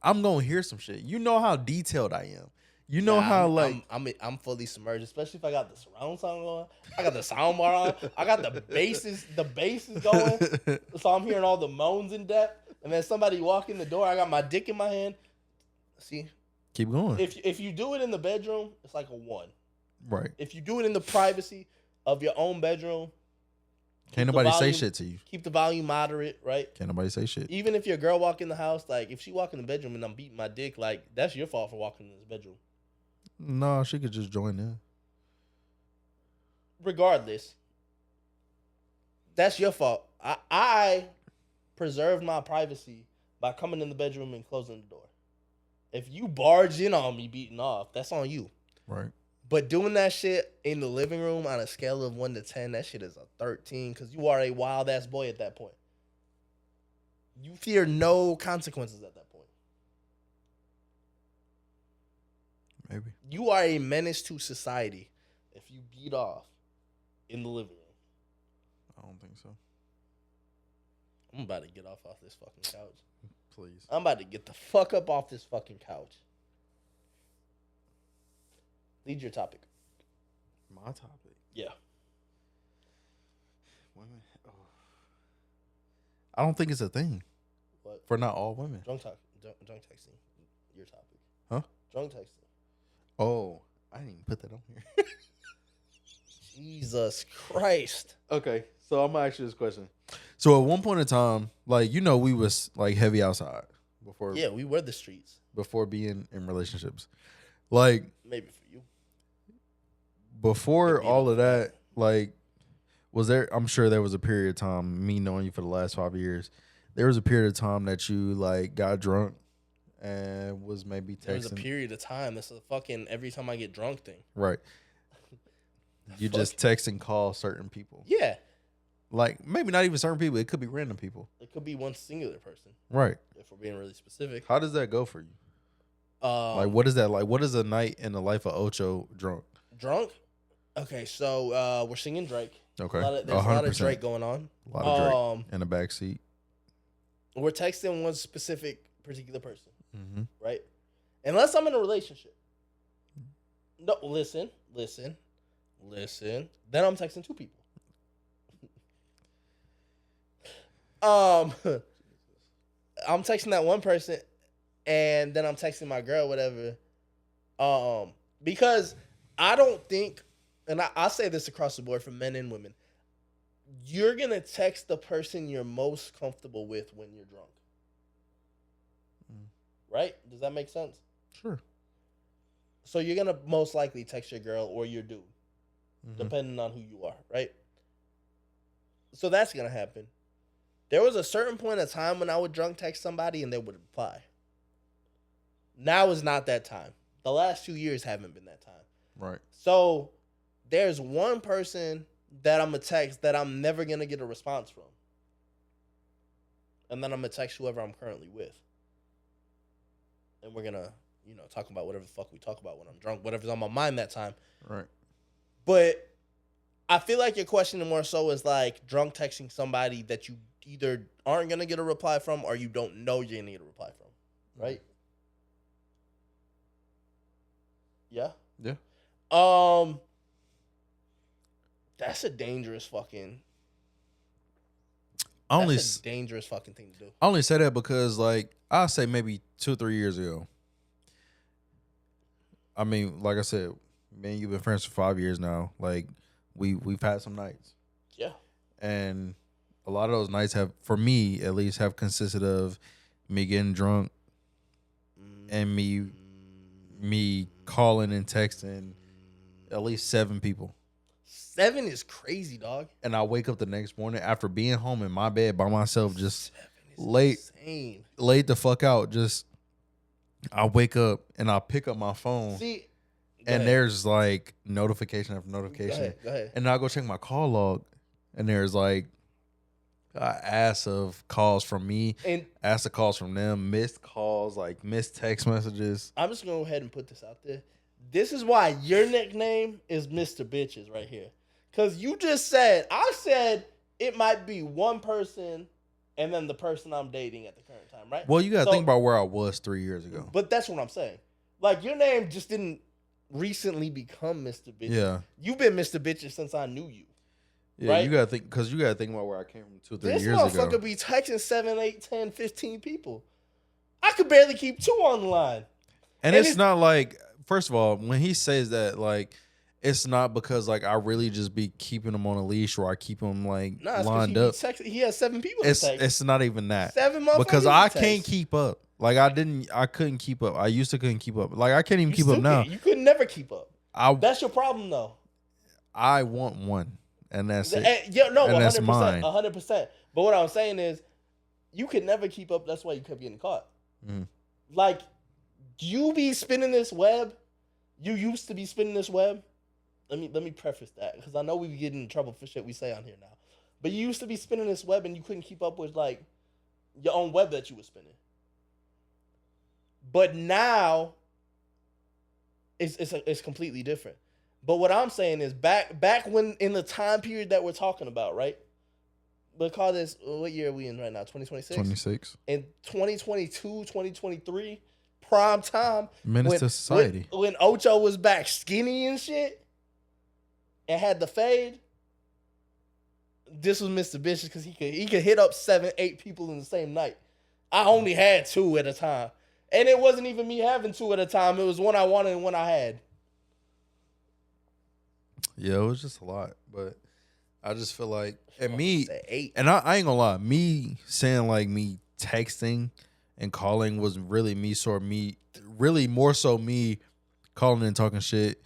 I'm gonna hear some shit. You know how detailed I am. You know
Nah,
how like
I'm fully submerged, especially if I got the surround sound going. I got the sound bar on. I got the bass is going. So I'm hearing all the moans in depth. And then somebody walk in the door, I got my dick in my hand. See,
keep going.
if you do it in the bedroom, it's like a 1.
Right.
If you do it in the privacy of your own bedroom,
Can't
the
nobody say
volume-
shit to you.
keep the volume moderate, right?
Can't nobody say shit.
Even if your girl walk in the house, like if she walk in the bedroom and I'm beating my dick, like that's your fault for walking in this bedroom.
No, she could just join in.
Regardless, that's your fault. I preserved my privacy by coming in the bedroom and closing the door. If you barge in on me beating off, that's on you.
Right.
But doing that shit in the living room on a scale of 1 to 10, that shit is a 13 because you are a wild ass boy at that point. You fear no consequences at that point.
Maybe.
You are a menace to society if you beat off in the living room.
I don't think so.
I'm about to get off this fucking couch.
Please.
I'm about to get the fuck up off this fucking couch. Lead your topic.
My topic.
Yeah.
Women. Oh. I don't think it's a thing
What?
for not all women.
Drunk texting. Your topic.
Huh?
Drunk texting.
Oh, I didn't even put that on here.
Jesus Christ.
Okay, so I'm gonna ask you this question. So at one point in time, like we was like heavy outside before.
Yeah, we were the streets.
Before being in relationships, like
Maybe for you.
before
Maybe
all of
not.
that, like was there? I'm sure there was a period of time. Me knowing you for the last 5 years, there was a period of time that you like got drunk and was maybe texting.
There was a period of time. That's a fucking every time I get drunk thing.
Right. You just text and call certain people.
Yeah.
Like maybe not even certain people. It could be random people.
It could be one singular person,
Right.
if we're being really specific.
How does that go for you? Like what is that like? What is a night in the life of Ocho drunk?
Drunk? Okay, so we're singing Drake.
Okay.
There's a lot of
100%.
Drake going on.
A lot of Drake in the back seat.
We're texting one specific particular person,
Mm-hmm.
right? Unless I'm in a relationship. No, listen. Then I'm texting 2 people. I'm texting that one person, and then I'm texting my girl, whatever. Because I don't think, and I say this across the board for men and women, you're gonna text the person you're most comfortable with when you're drunk. Right? Does that make sense?
Sure.
So you're gonna most likely text your girl or your dude,
Mhm.
depending on who you are, right? So that's gonna happen. There was a certain point of time when I would drunk text somebody and they would reply. Now is not that time. The last 2 years haven't been that time.
Right.
So there's one person that I'm going to text that I'm never going to get a response from. And then I'm going to text whoever I'm currently with. And we're going to, talk about whatever the fuck we talk about when I'm drunk, whatever's on my mind that time.
Right.
But I feel like your question more so is like drunk texting somebody that you either aren't going to get a reply from or you don't know you're going to get a reply from. Right? Yeah?
Yeah.
That's a dangerous fucking...
That's
a dangerous fucking thing to do.
I only say that because, like, I'll say maybe 2 or 3 years ago. I mean, like I said, man, you've been friends for 5 years now. Like, we've had some nights.
Yeah.
And a lot of those nights have, for me at least, have consisted of me getting drunk and me calling and texting at least 7 people.
7 is crazy, dog.
And I wake up the next morning after being home in my bed by myself, just laid the fuck out. Just I wake up and I pick up my phone.
See,
and there's like notification after notification.
Go ahead.
And I go check my call log, and there's like an ass of calls from me,
and
ass of calls from them, missed calls, like missed text messages.
I'm just gonna go ahead and put this out there. This is why your nickname is Mr. Bitches right here. Cause you just said, I said it might be one person and then the person I'm dating at the current time, right?
Well, you gotta think about where I was 3 years ago.
But that's what I'm saying. Like your name just didn't recently become Mr. Bitches.
Yeah.
You've been Mr. Bitches since I knew you.
Yeah,
right?
you gotta think, because you gotta think about where I came from 2 or 3
This
years ago.
motherfucker be texting 7, 8, 10, 15 people. I could barely keep 2 on the line.
And it's not like, first of all, when he says that, like, it's not because like I really just be keeping him on a leash or I keep him like lined up.
He has 7 people.
It's not even that.
7 motherfuckers.
Because I can't keep up. Like I couldn't keep up. I used to couldn't keep up. Like I can't even keep up now.
You could never keep up. That's your problem though.
I want one, and that's it.
Yeah, no,
and
100%,
that's mine.
100%. But what I'm saying is, you could never keep up. That's why you kept getting caught.
Mm.
Like, you be spinning this web. You used to be spinning this web. Let me preface that because I know we get in trouble for shit we say on here now. But you used to be spinning this web and you couldn't keep up with like your own web that you were spinning. But now it's completely different. But what I'm saying is back when in the time period that we're talking about, right? We'll call this, what year are we in right now? 2026?
26.
In 2022, 2023, prime time.
Menace to society.
When Ocho was back skinny and shit and had the fade, this was Mr. Bitches because he could hit up 7, 8 people in the same night. I only had 2 at a time. And it wasn't even me having 2 at a time. It was one I wanted and one I had.
Yeah, it was just a lot. But I just feel like, and me,
8.
and I ain't gonna lie, me saying like me texting and calling was really really more so me calling and talking shit.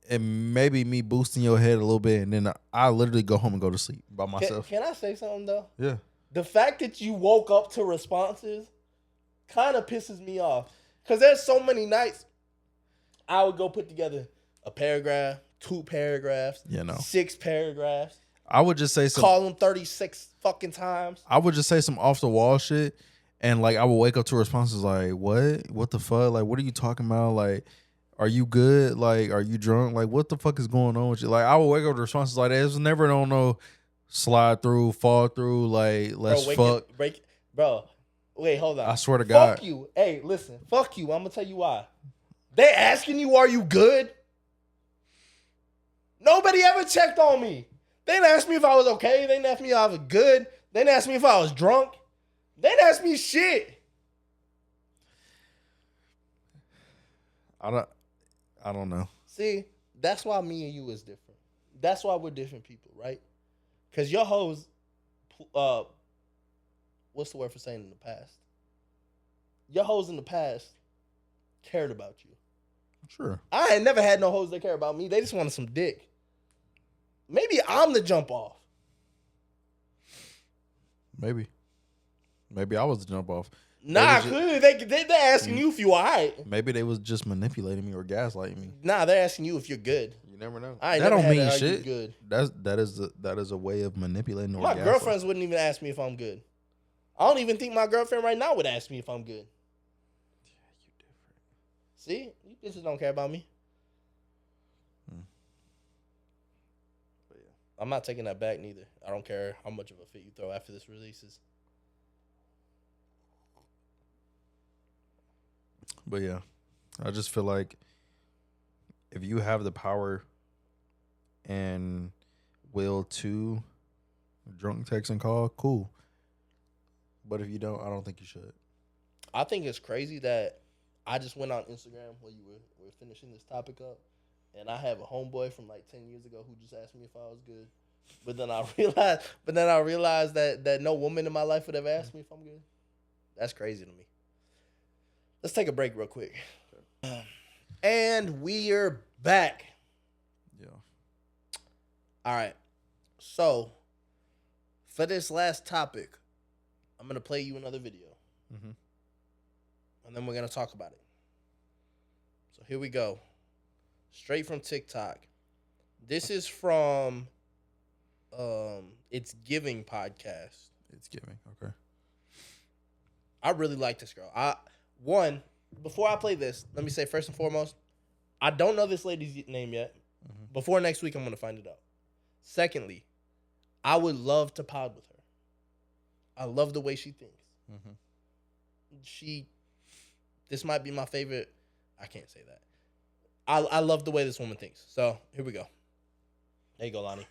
And maybe me boosting your head a little bit, and then I literally go home and go to sleep by myself.
Can I say something though?
Yeah.
The fact that you woke up to responses kind of pisses me off. Because there's so many nights I would go put together a paragraph, 2 paragraphs, 6 paragraphs.
I would just say some,
call them 36 fucking times.
I would just say some off the wall shit, and like I would wake up to responses like, what the fuck? Like, what are you talking about? Like, are you good? Like, are you drunk? Like, what the fuck is going on with you? Like, I would wake up to responses like that. It was never no slide through, fall through, like, let's fuck.
Bro, wait, hold on.
I swear to God.
Fuck you. Hey, listen, fuck you. I'm going to tell you why. They asking you, are you good? Nobody ever checked on me. They didn't ask me if I was okay. They didn't ask me if I was good. They didn't ask me if I was drunk. They didn't ask me shit.
I don't know.
See, that's why me and you is different. That's why we're different people, right? Because your hoes, what's the word for saying in the past? Your hoes in the past cared about you.
Sure.
I ain't never had no hoes that care about me. They just wanted some dick. Maybe I'm the jump off.
Maybe I was the jump off.
Nah,
They was
clearly they're asking you if you alright.
Maybe they was just manipulating me or gaslighting me.
Nah, they're asking you if you're good.
You never know.
I ain't
That
never
don't
had to
mean
argue
shit.
good.
That is a way of manipulating or
My
gaslighting.
girlfriends wouldn't even ask me if I'm good. I don't even think my girlfriend right now would ask me if I'm good. See? You bitches don't care about me. But yeah, I'm not taking that back neither. I don't care how much of a fit you throw after this releases.
But yeah, I just feel like if you have the power and will to drunk text and call, cool. But if you don't, I don't think you should.
I think it's crazy that I just went on Instagram while you were finishing this topic up, and I have a homeboy from like 10 years ago who just asked me if I was good. But then I realized that no woman in my life would ever ask me if I'm good. That's crazy to me. Let's take a break real quick. And we're back.
Yeah.
All right. So, for this last topic, I'm going to play you another video.
Mm-hmm.
And then we're going to talk about it. So, here we go. Straight from TikTok. This is from It's Giving podcast.
It's Giving. Okay.
I really like this girl. Before I play this, let me say first and foremost, I don't know this lady's name yet.
Mm-hmm.
Before next week, I'm going to find it out. Secondly, I would love to pod with her. I love the way she thinks.
Mm-hmm.
This might be my favorite. I can't say that. I love the way this woman thinks. So here we go. There you go, Lonnie.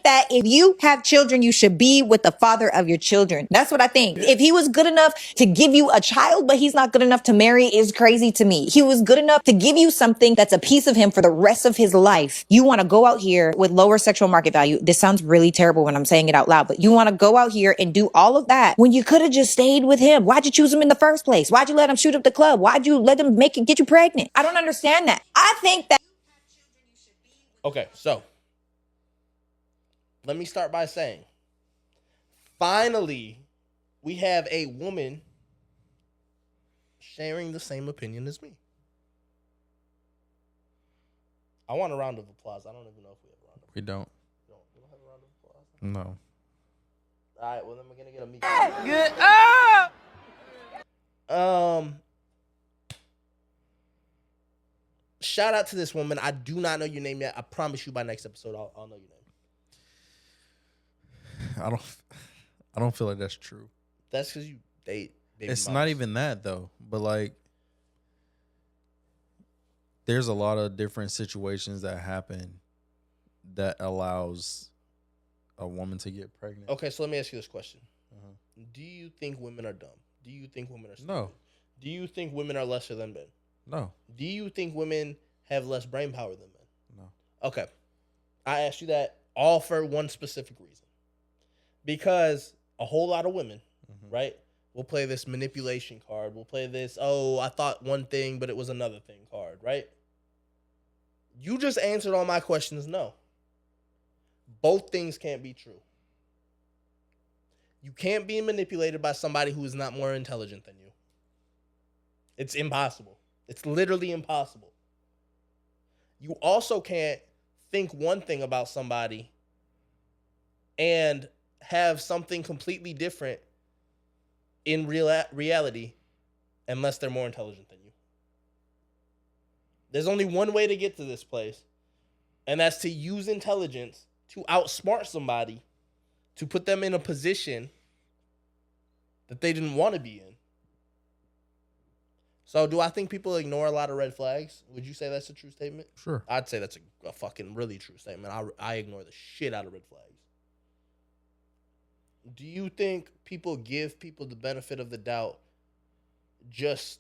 That if you have children, you should be with the father of your children. That's what I think. If he was good enough to give you a child, but he's not good enough to marry, is crazy to me. He was good enough to give you something that's a piece of him for the rest of his life. You want to go out here with lower sexual market value. This sounds really terrible when I'm saying it out loud, but you want to go out here and do all of that when you could have just stayed with him. Why'd you choose him in the first place? Why'd you let him shoot up the club? Why'd you let him get you pregnant? I don't understand that. I think that.
Okay, so let me start by saying, finally, we have a woman sharing the same opinion as me. I want a round of applause. I don't even know if we have a round of applause.
We don't.
We don't have a round of applause.
No.
All right, well, then we're going to get a meet.
Good.
Shout out to this woman. I do not know your name yet. I promise you by next episode, I'll know your name.
I don't feel like that's true.
That's because you date baby
It's
mamas.
not even that though. But like, there's a lot of different situations that happen that allows a woman to get pregnant.
Okay, so let me ask you this question.
Uh-huh.
Do you think women are dumb? Do you think women are stupid?
No.
Do you think women are lesser than men?
No.
Do you think women have less brain power than men?
No.
Okay. I asked you that all for one specific reason. Because a whole lot of women, right, will play this manipulation card. We'll play this, oh, I thought one thing, but it was another thing card, right? You just answered all my questions, no. Both things can't be true. You can't be manipulated by somebody who is not more intelligent than you. It's impossible. It's literally impossible. You also can't think one thing about somebody and have something completely different in reality unless they're more intelligent than you. There's only one way to get to this place, and that's to use intelligence to outsmart somebody, to put them in a position that they didn't want to be in. So do I think people ignore a lot of red flags? Would you say that's a true statement?
Sure.
I'd say that's a fucking really true statement. I ignore the shit out of red flags. Do you think people give people the benefit of the doubt just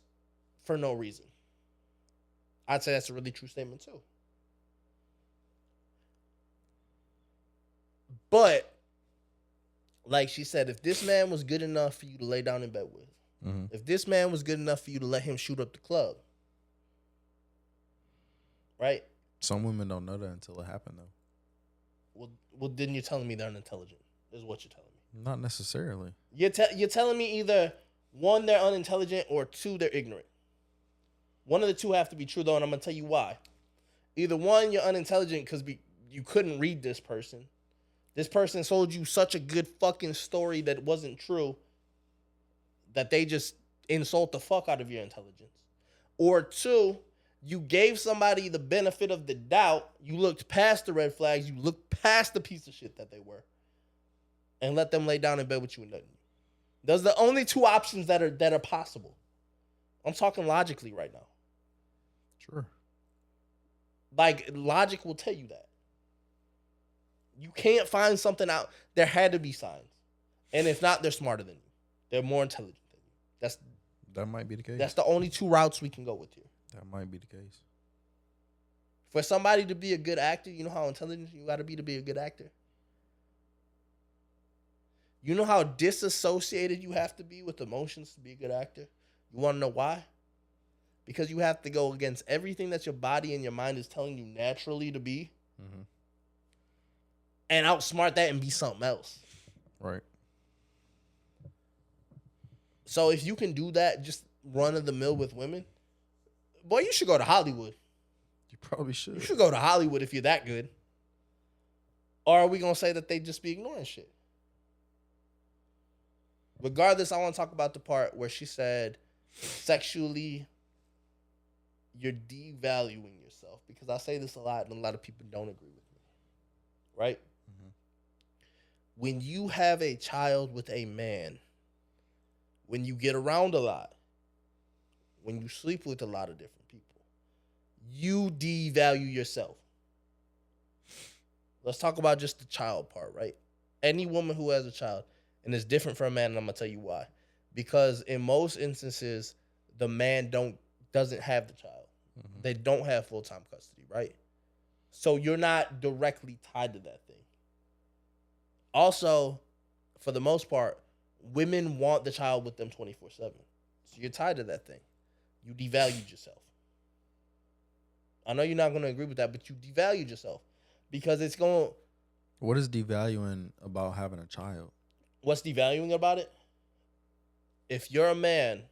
for no reason? I'd say that's a really true statement too. But, like she said, if this man was good enough for you to lay down in bed with, if this man was good enough for you to let him shoot up the club, right?
Some women don't know that until it happened though.
Well, then you're telling me they're unintelligent, is what you're telling me.
Not necessarily.
You're telling me either one, they're unintelligent, or two, they're ignorant. One of the two have to be true, though, and I'm going to tell you why. Either one, you're unintelligent because you couldn't read this person. This person sold you such a good fucking story that wasn't true that they just insult the fuck out of your intelligence. Or two, you gave somebody the benefit of the doubt. You looked past the red flags. You looked past the piece of shit that they were and let them lay down in bed with you and nothing. Those are the only two options that are possible. I'm talking logically right now.
Sure.
Like, logic will tell you that. You can't find something out. There had to be signs. And if not, they're smarter than you. They're more intelligent than you.
That might be the case.
That's the only two routes we can go with here.
That might be the case.
For somebody to be a good actor, you know how intelligent you got to be a good actor? You know how disassociated you have to be with emotions to be a good actor? You want to know why? Because you have to go against everything that your body and your mind is telling you naturally to be, and outsmart that and be something else.
Right.
So if you can do that, just run of the mill with women, boy, you should go to Hollywood.
You probably should.
You should go to Hollywood if you're that good. Or are we going to say that they just be ignoring shit? Regardless, I want to talk about the part where she said sexually you're devaluing yourself. Because I say this a lot and a lot of people don't agree with me. Right? Mm-hmm. When you have a child with a man, when you get around a lot, when you sleep with a lot of different people, you devalue yourself. Let's talk about just the child part, right? Any woman who has a child, and it's different for a man, and I'm going to tell you why. Because in most instances, the man doesn't have the child. Mm-hmm. They don't have full-time custody, right? So you're not directly tied to that thing. Also, for the most part, women want the child with them 24/7. So you're tied to that thing. You devalued yourself. I know you're not going to agree with that, but you devalued yourself because it's going.
What is devaluing about having a child?
What's devaluing about it? If you're a man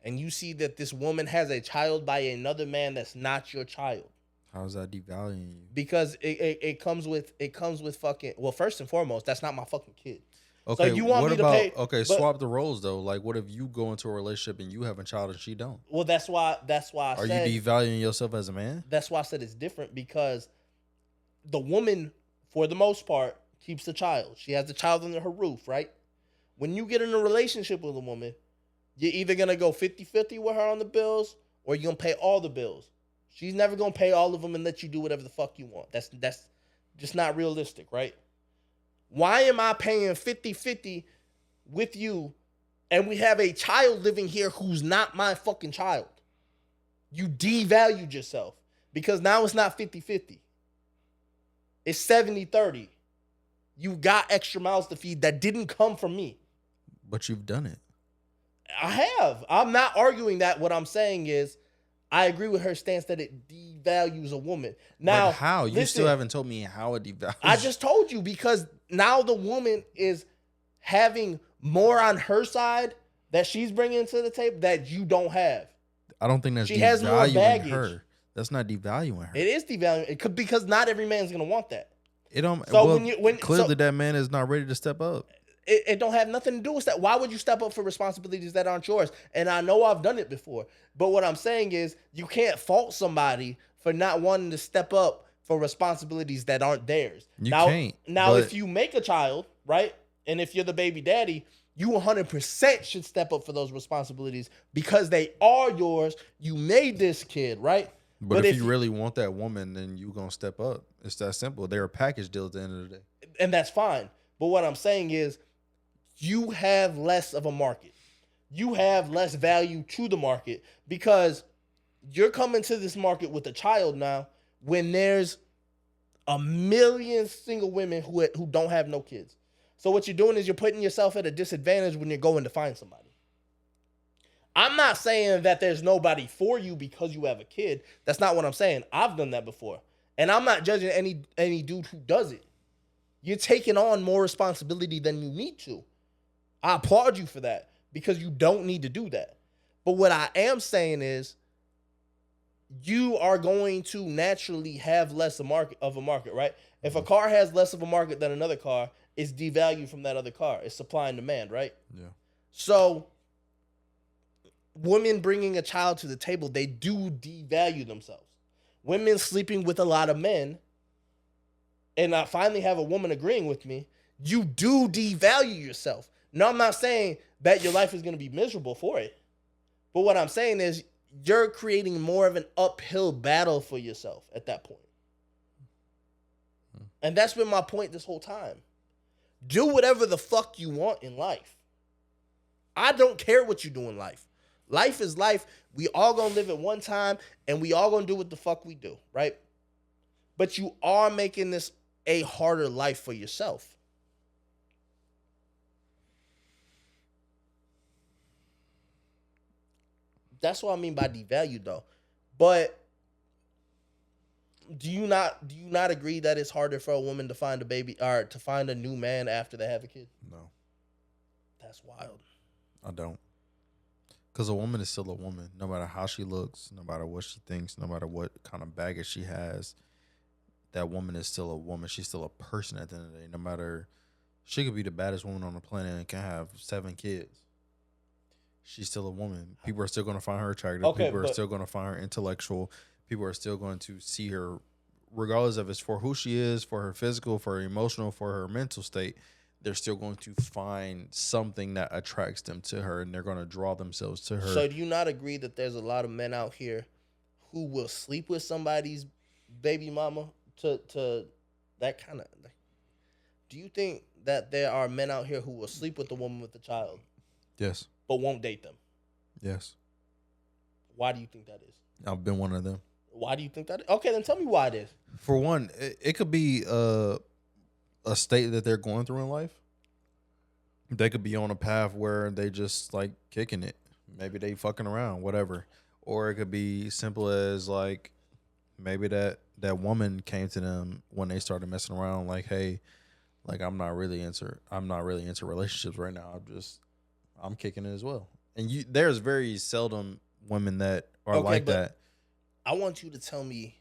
and you see that this woman has a child by another man that's not your child.
How is that devaluing you?
Because it comes with fucking, well, first and foremost, that's not my fucking kid.
Okay,
so you want me to pay?
Okay, swap the roles though. Like, what if you go into a relationship and you have a child and she don't?
Well, that's why
Are you devaluing yourself as a man?
That's why I said it's different, because the woman, for the most part, keeps the child. She has the child under her roof, right? When you get in a relationship with a woman, you're either gonna go 50-50 with her on the bills, or you're gonna pay all the bills. She's never gonna pay all of them and let you do whatever the fuck you want. That's just not realistic, right? Why am I paying 50-50 with you and we have a child living here who's not my fucking child? You devalued yourself because now it's not 50-50. It's 70-30. You got extra mouths to feed that didn't come from me.
But you've done it.
I have. I'm not arguing that. What I'm saying is I agree with her stance that it devalues a woman. Now,
but how? You
listen,
still haven't told me how it devalues.
I just told you, because now the woman is having more on her side that she's bringing to the table that you don't have.
I don't think that's
she has more baggage.
Her. That's not devaluing her.
It is devaluing. It could, because not every man's gonna want that.
It don't.
So
well, clearly that man is not ready to step up.
It don't have nothing to do with that. Why would you step up for responsibilities that aren't yours? And I know I've done it before. But what I'm saying is you can't fault somebody for not wanting to step up for responsibilities that aren't theirs.
You can't.
Now, if you make a child, right, and if you're the baby daddy, you 100% should step up for those responsibilities because they are yours. You made this kid, right?
But if you really want that woman, then you're going to step up. It's that simple. They're a package deal at the end of the day.
And that's fine. But what I'm saying is you have less of a market. You have less value to the market because you're coming to this market with a child now when there's a million single women who don't have no kids. So what you're doing is you're putting yourself at a disadvantage when you're going to find somebody. I'm not saying that there's nobody for you because you have a kid. That's not what I'm saying. I've done that before. And I'm not judging any dude who does it. You're taking on more responsibility than you need to. I applaud you for that because you don't need to do that. But what I am saying is you are going to naturally have less of a market, right? If a car has less of a market than another car, it's devalued from that other car. It's supply and demand, right?
Yeah.
So women bringing a child to the table, they do devalue themselves. Women sleeping with a lot of men, and I finally have a woman agreeing with me, you do devalue yourself. No, I'm not saying that your life is going to be miserable for it. But what I'm saying is you're creating more of an uphill battle for yourself at that point. And that's been my point this whole time. Do whatever the fuck you want in life. I don't care what you do in life. Life is life. We all gonna live at one time, and we all gonna do what the fuck we do, right? But you are making this a harder life for yourself. That's what I mean by devalued, though. But do you not agree that it's harder for a woman to find a baby or to find a new man after they have a kid?
No,
That's wild.
I don't. Because a woman is still a woman, no matter how she looks, no matter what she thinks, no matter what kind of baggage she has. That woman is still a woman. She's still a person at the end of the day. No matter, she could be the baddest woman on the planet and can have 7 kids. She's still a woman. People are still going to find her attractive.
Okay,
People are still going to find her intellectual. People are still going to see her, regardless of it's for who she is, for her physical, for her emotional, for her mental state. They're still going to find something that attracts them to her, and they're going to draw themselves to her.
So do you not agree that there's a lot of men out here who will sleep with somebody's baby mama to that kind of? Do you think that there are men out here who will sleep with the woman with the child?
Yes.
But won't date them?
Yes.
Why do you think that is?
I've been one of them.
Why do you think that is? Okay, then tell me why it is.
For one, it could be a state that they're going through in life. They could be on a path where they just like kicking it. Maybe they fucking around, whatever. Or it could be simple as like maybe that woman came to them when they started messing around, like, hey, like I'm not really into relationships right now. I'm kicking it as well. And there's very seldom women that are like that.
I want you to tell me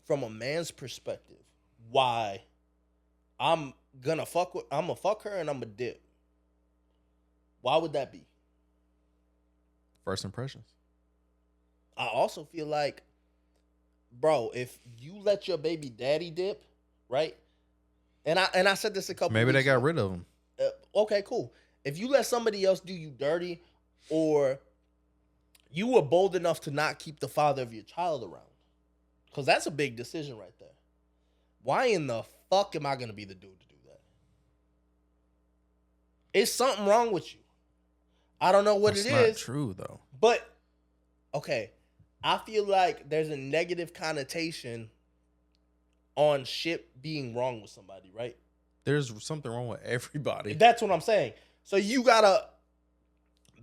from a man's perspective why I'm gonna fuck her and I'm a dip. Why would that be?
First impressions.
I also feel like, bro, if you let your baby daddy dip, right? And I said this a couple.
Maybe they
weeks
got
ago.
rid of him.
Okay, cool. If you let somebody else do you dirty, or you were bold enough to not keep the father of your child around, because that's a big decision right there. Why in the fuck am I gonna be the dude to do that? It's something wrong with you. I don't know what
That's
it
not
is.
true though.
But okay, I feel like there's a negative connotation on shit being wrong with somebody, right?
There's something wrong with everybody.
That's what I'm saying. So you gotta,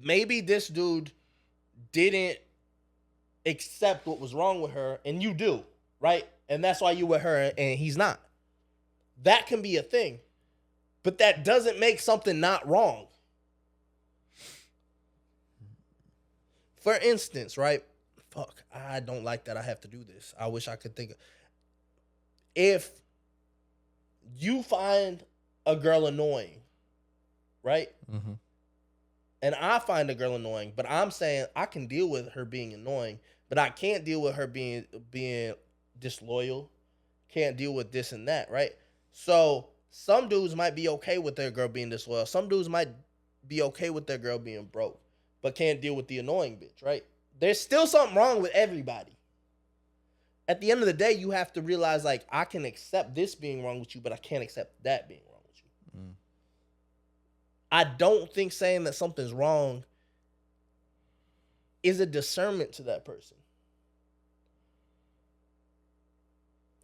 maybe this dude didn't accept what was wrong with her, and you do, right? And that's why you with her and he's not. That can be a thing. But that doesn't make something not wrong. For instance, right? Fuck, I don't like that I have to do this. I wish I could think of. If you find a girl annoying, right?
Mm-hmm.
And I find a girl annoying, but I'm saying I can deal with her being annoying, but I can't deal with her being disloyal. Can't deal with this and that, right? So some dudes might be okay with their girl being disloyal. Some dudes might be okay with their girl being broke, but can't deal with the annoying bitch, right? There's still something wrong with everybody. At the end of the day, you have to realize, like, I can accept this being wrong with you, but I can't accept that being wrong with you.
Mm.
I don't think saying that something's wrong is a discernment to that person.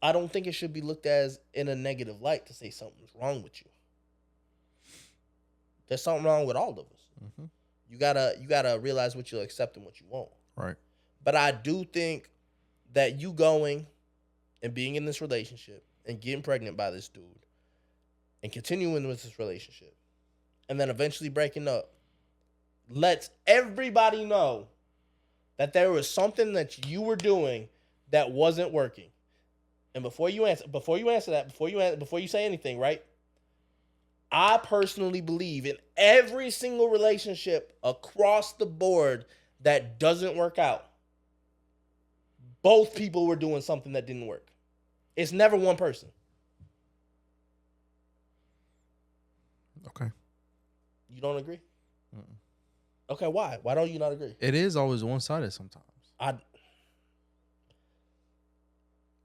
I don't think it should be looked as in a negative light to say something's wrong with you. There's something wrong with all of us.
Mm-hmm.
You gotta realize what you'll accept and what you won't.
Right.
But I do think that you going and being in this relationship and getting pregnant by this dude and continuing with this relationship and then eventually breaking up lets everybody know that there was something that you were doing that wasn't working. And before you say anything, right? I personally believe in every single relationship across the board that doesn't work out, both people were doing something that didn't work. It's never one person.
Okay.
You don't agree? Okay, why? Why don't you not agree?
It is always one-sided sometimes.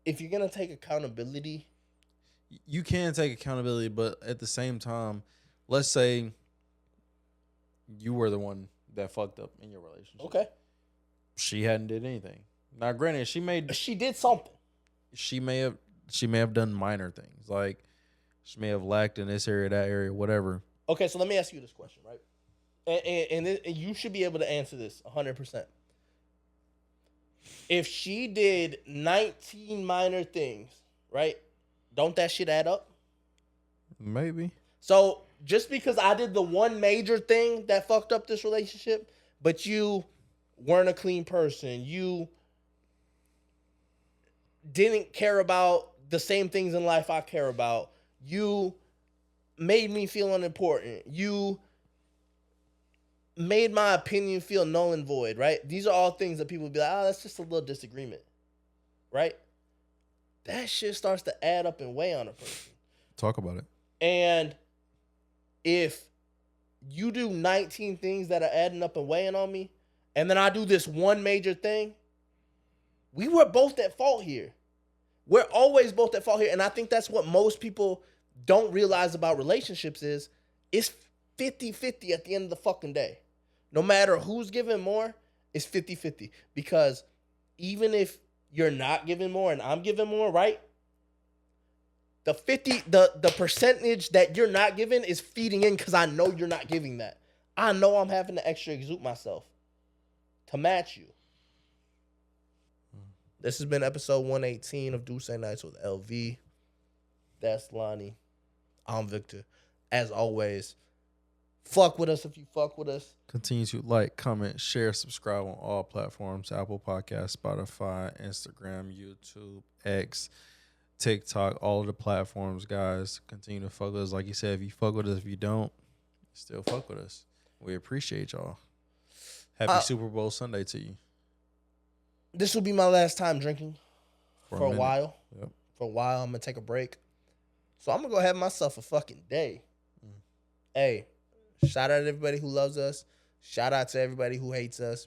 If you're going to take accountability,
You can take accountability, but at the same time, let's say you were the one that fucked up in your relationship.
okay,
She hadn't did anything. Now, granted, she
did something.
she may have done minor things, like she may have lacked in this area, that area, whatever.
Okay, so let me ask you this question, right? And you should be able to answer this 100%. If she did 19 minor things, right? Don't that shit add up?
Maybe.
So just because I did the one major thing that fucked up this relationship, but you weren't a clean person, you didn't care about the same things in life I care about, you made me feel unimportant, you made my opinion feel null and void, right? These are all things that people be like, that's just a little disagreement, right? That shit starts to add up and weigh on a person.
Talk about it.
And if you do 19 things that are adding up and weighing on me, and then I do this one major thing, we were both at fault here. We're always both at fault here. And I think that's what most people don't realize about relationships is it's 50-50 at the end of the fucking day. No matter who's giving more, it's 50-50. Because even if you're not giving more and I'm giving more, right? The percentage that you're not giving is feeding in because I know you're not giving that. I know I'm having to extra exude myself to match you. This has been episode 118 of Duce Nights with LV. That's Lonnie. I'm Victor. As always, fuck with us if you fuck with us.
Continue to like, comment, share, subscribe on all platforms: Apple Podcasts, Spotify, Instagram, YouTube, X, TikTok, all of the platforms, guys. Continue to fuck with us. Like you said, if you fuck with us, if you don't, still fuck with us. We appreciate y'all. Happy Super Bowl Sunday to you.
This will be my last time drinking for a
minute.
while.
Yep.
For a while, I'm going to take a break. So I'm going to go have myself a fucking day. Hey, shout out to everybody who loves us. Shout out to everybody who hates us.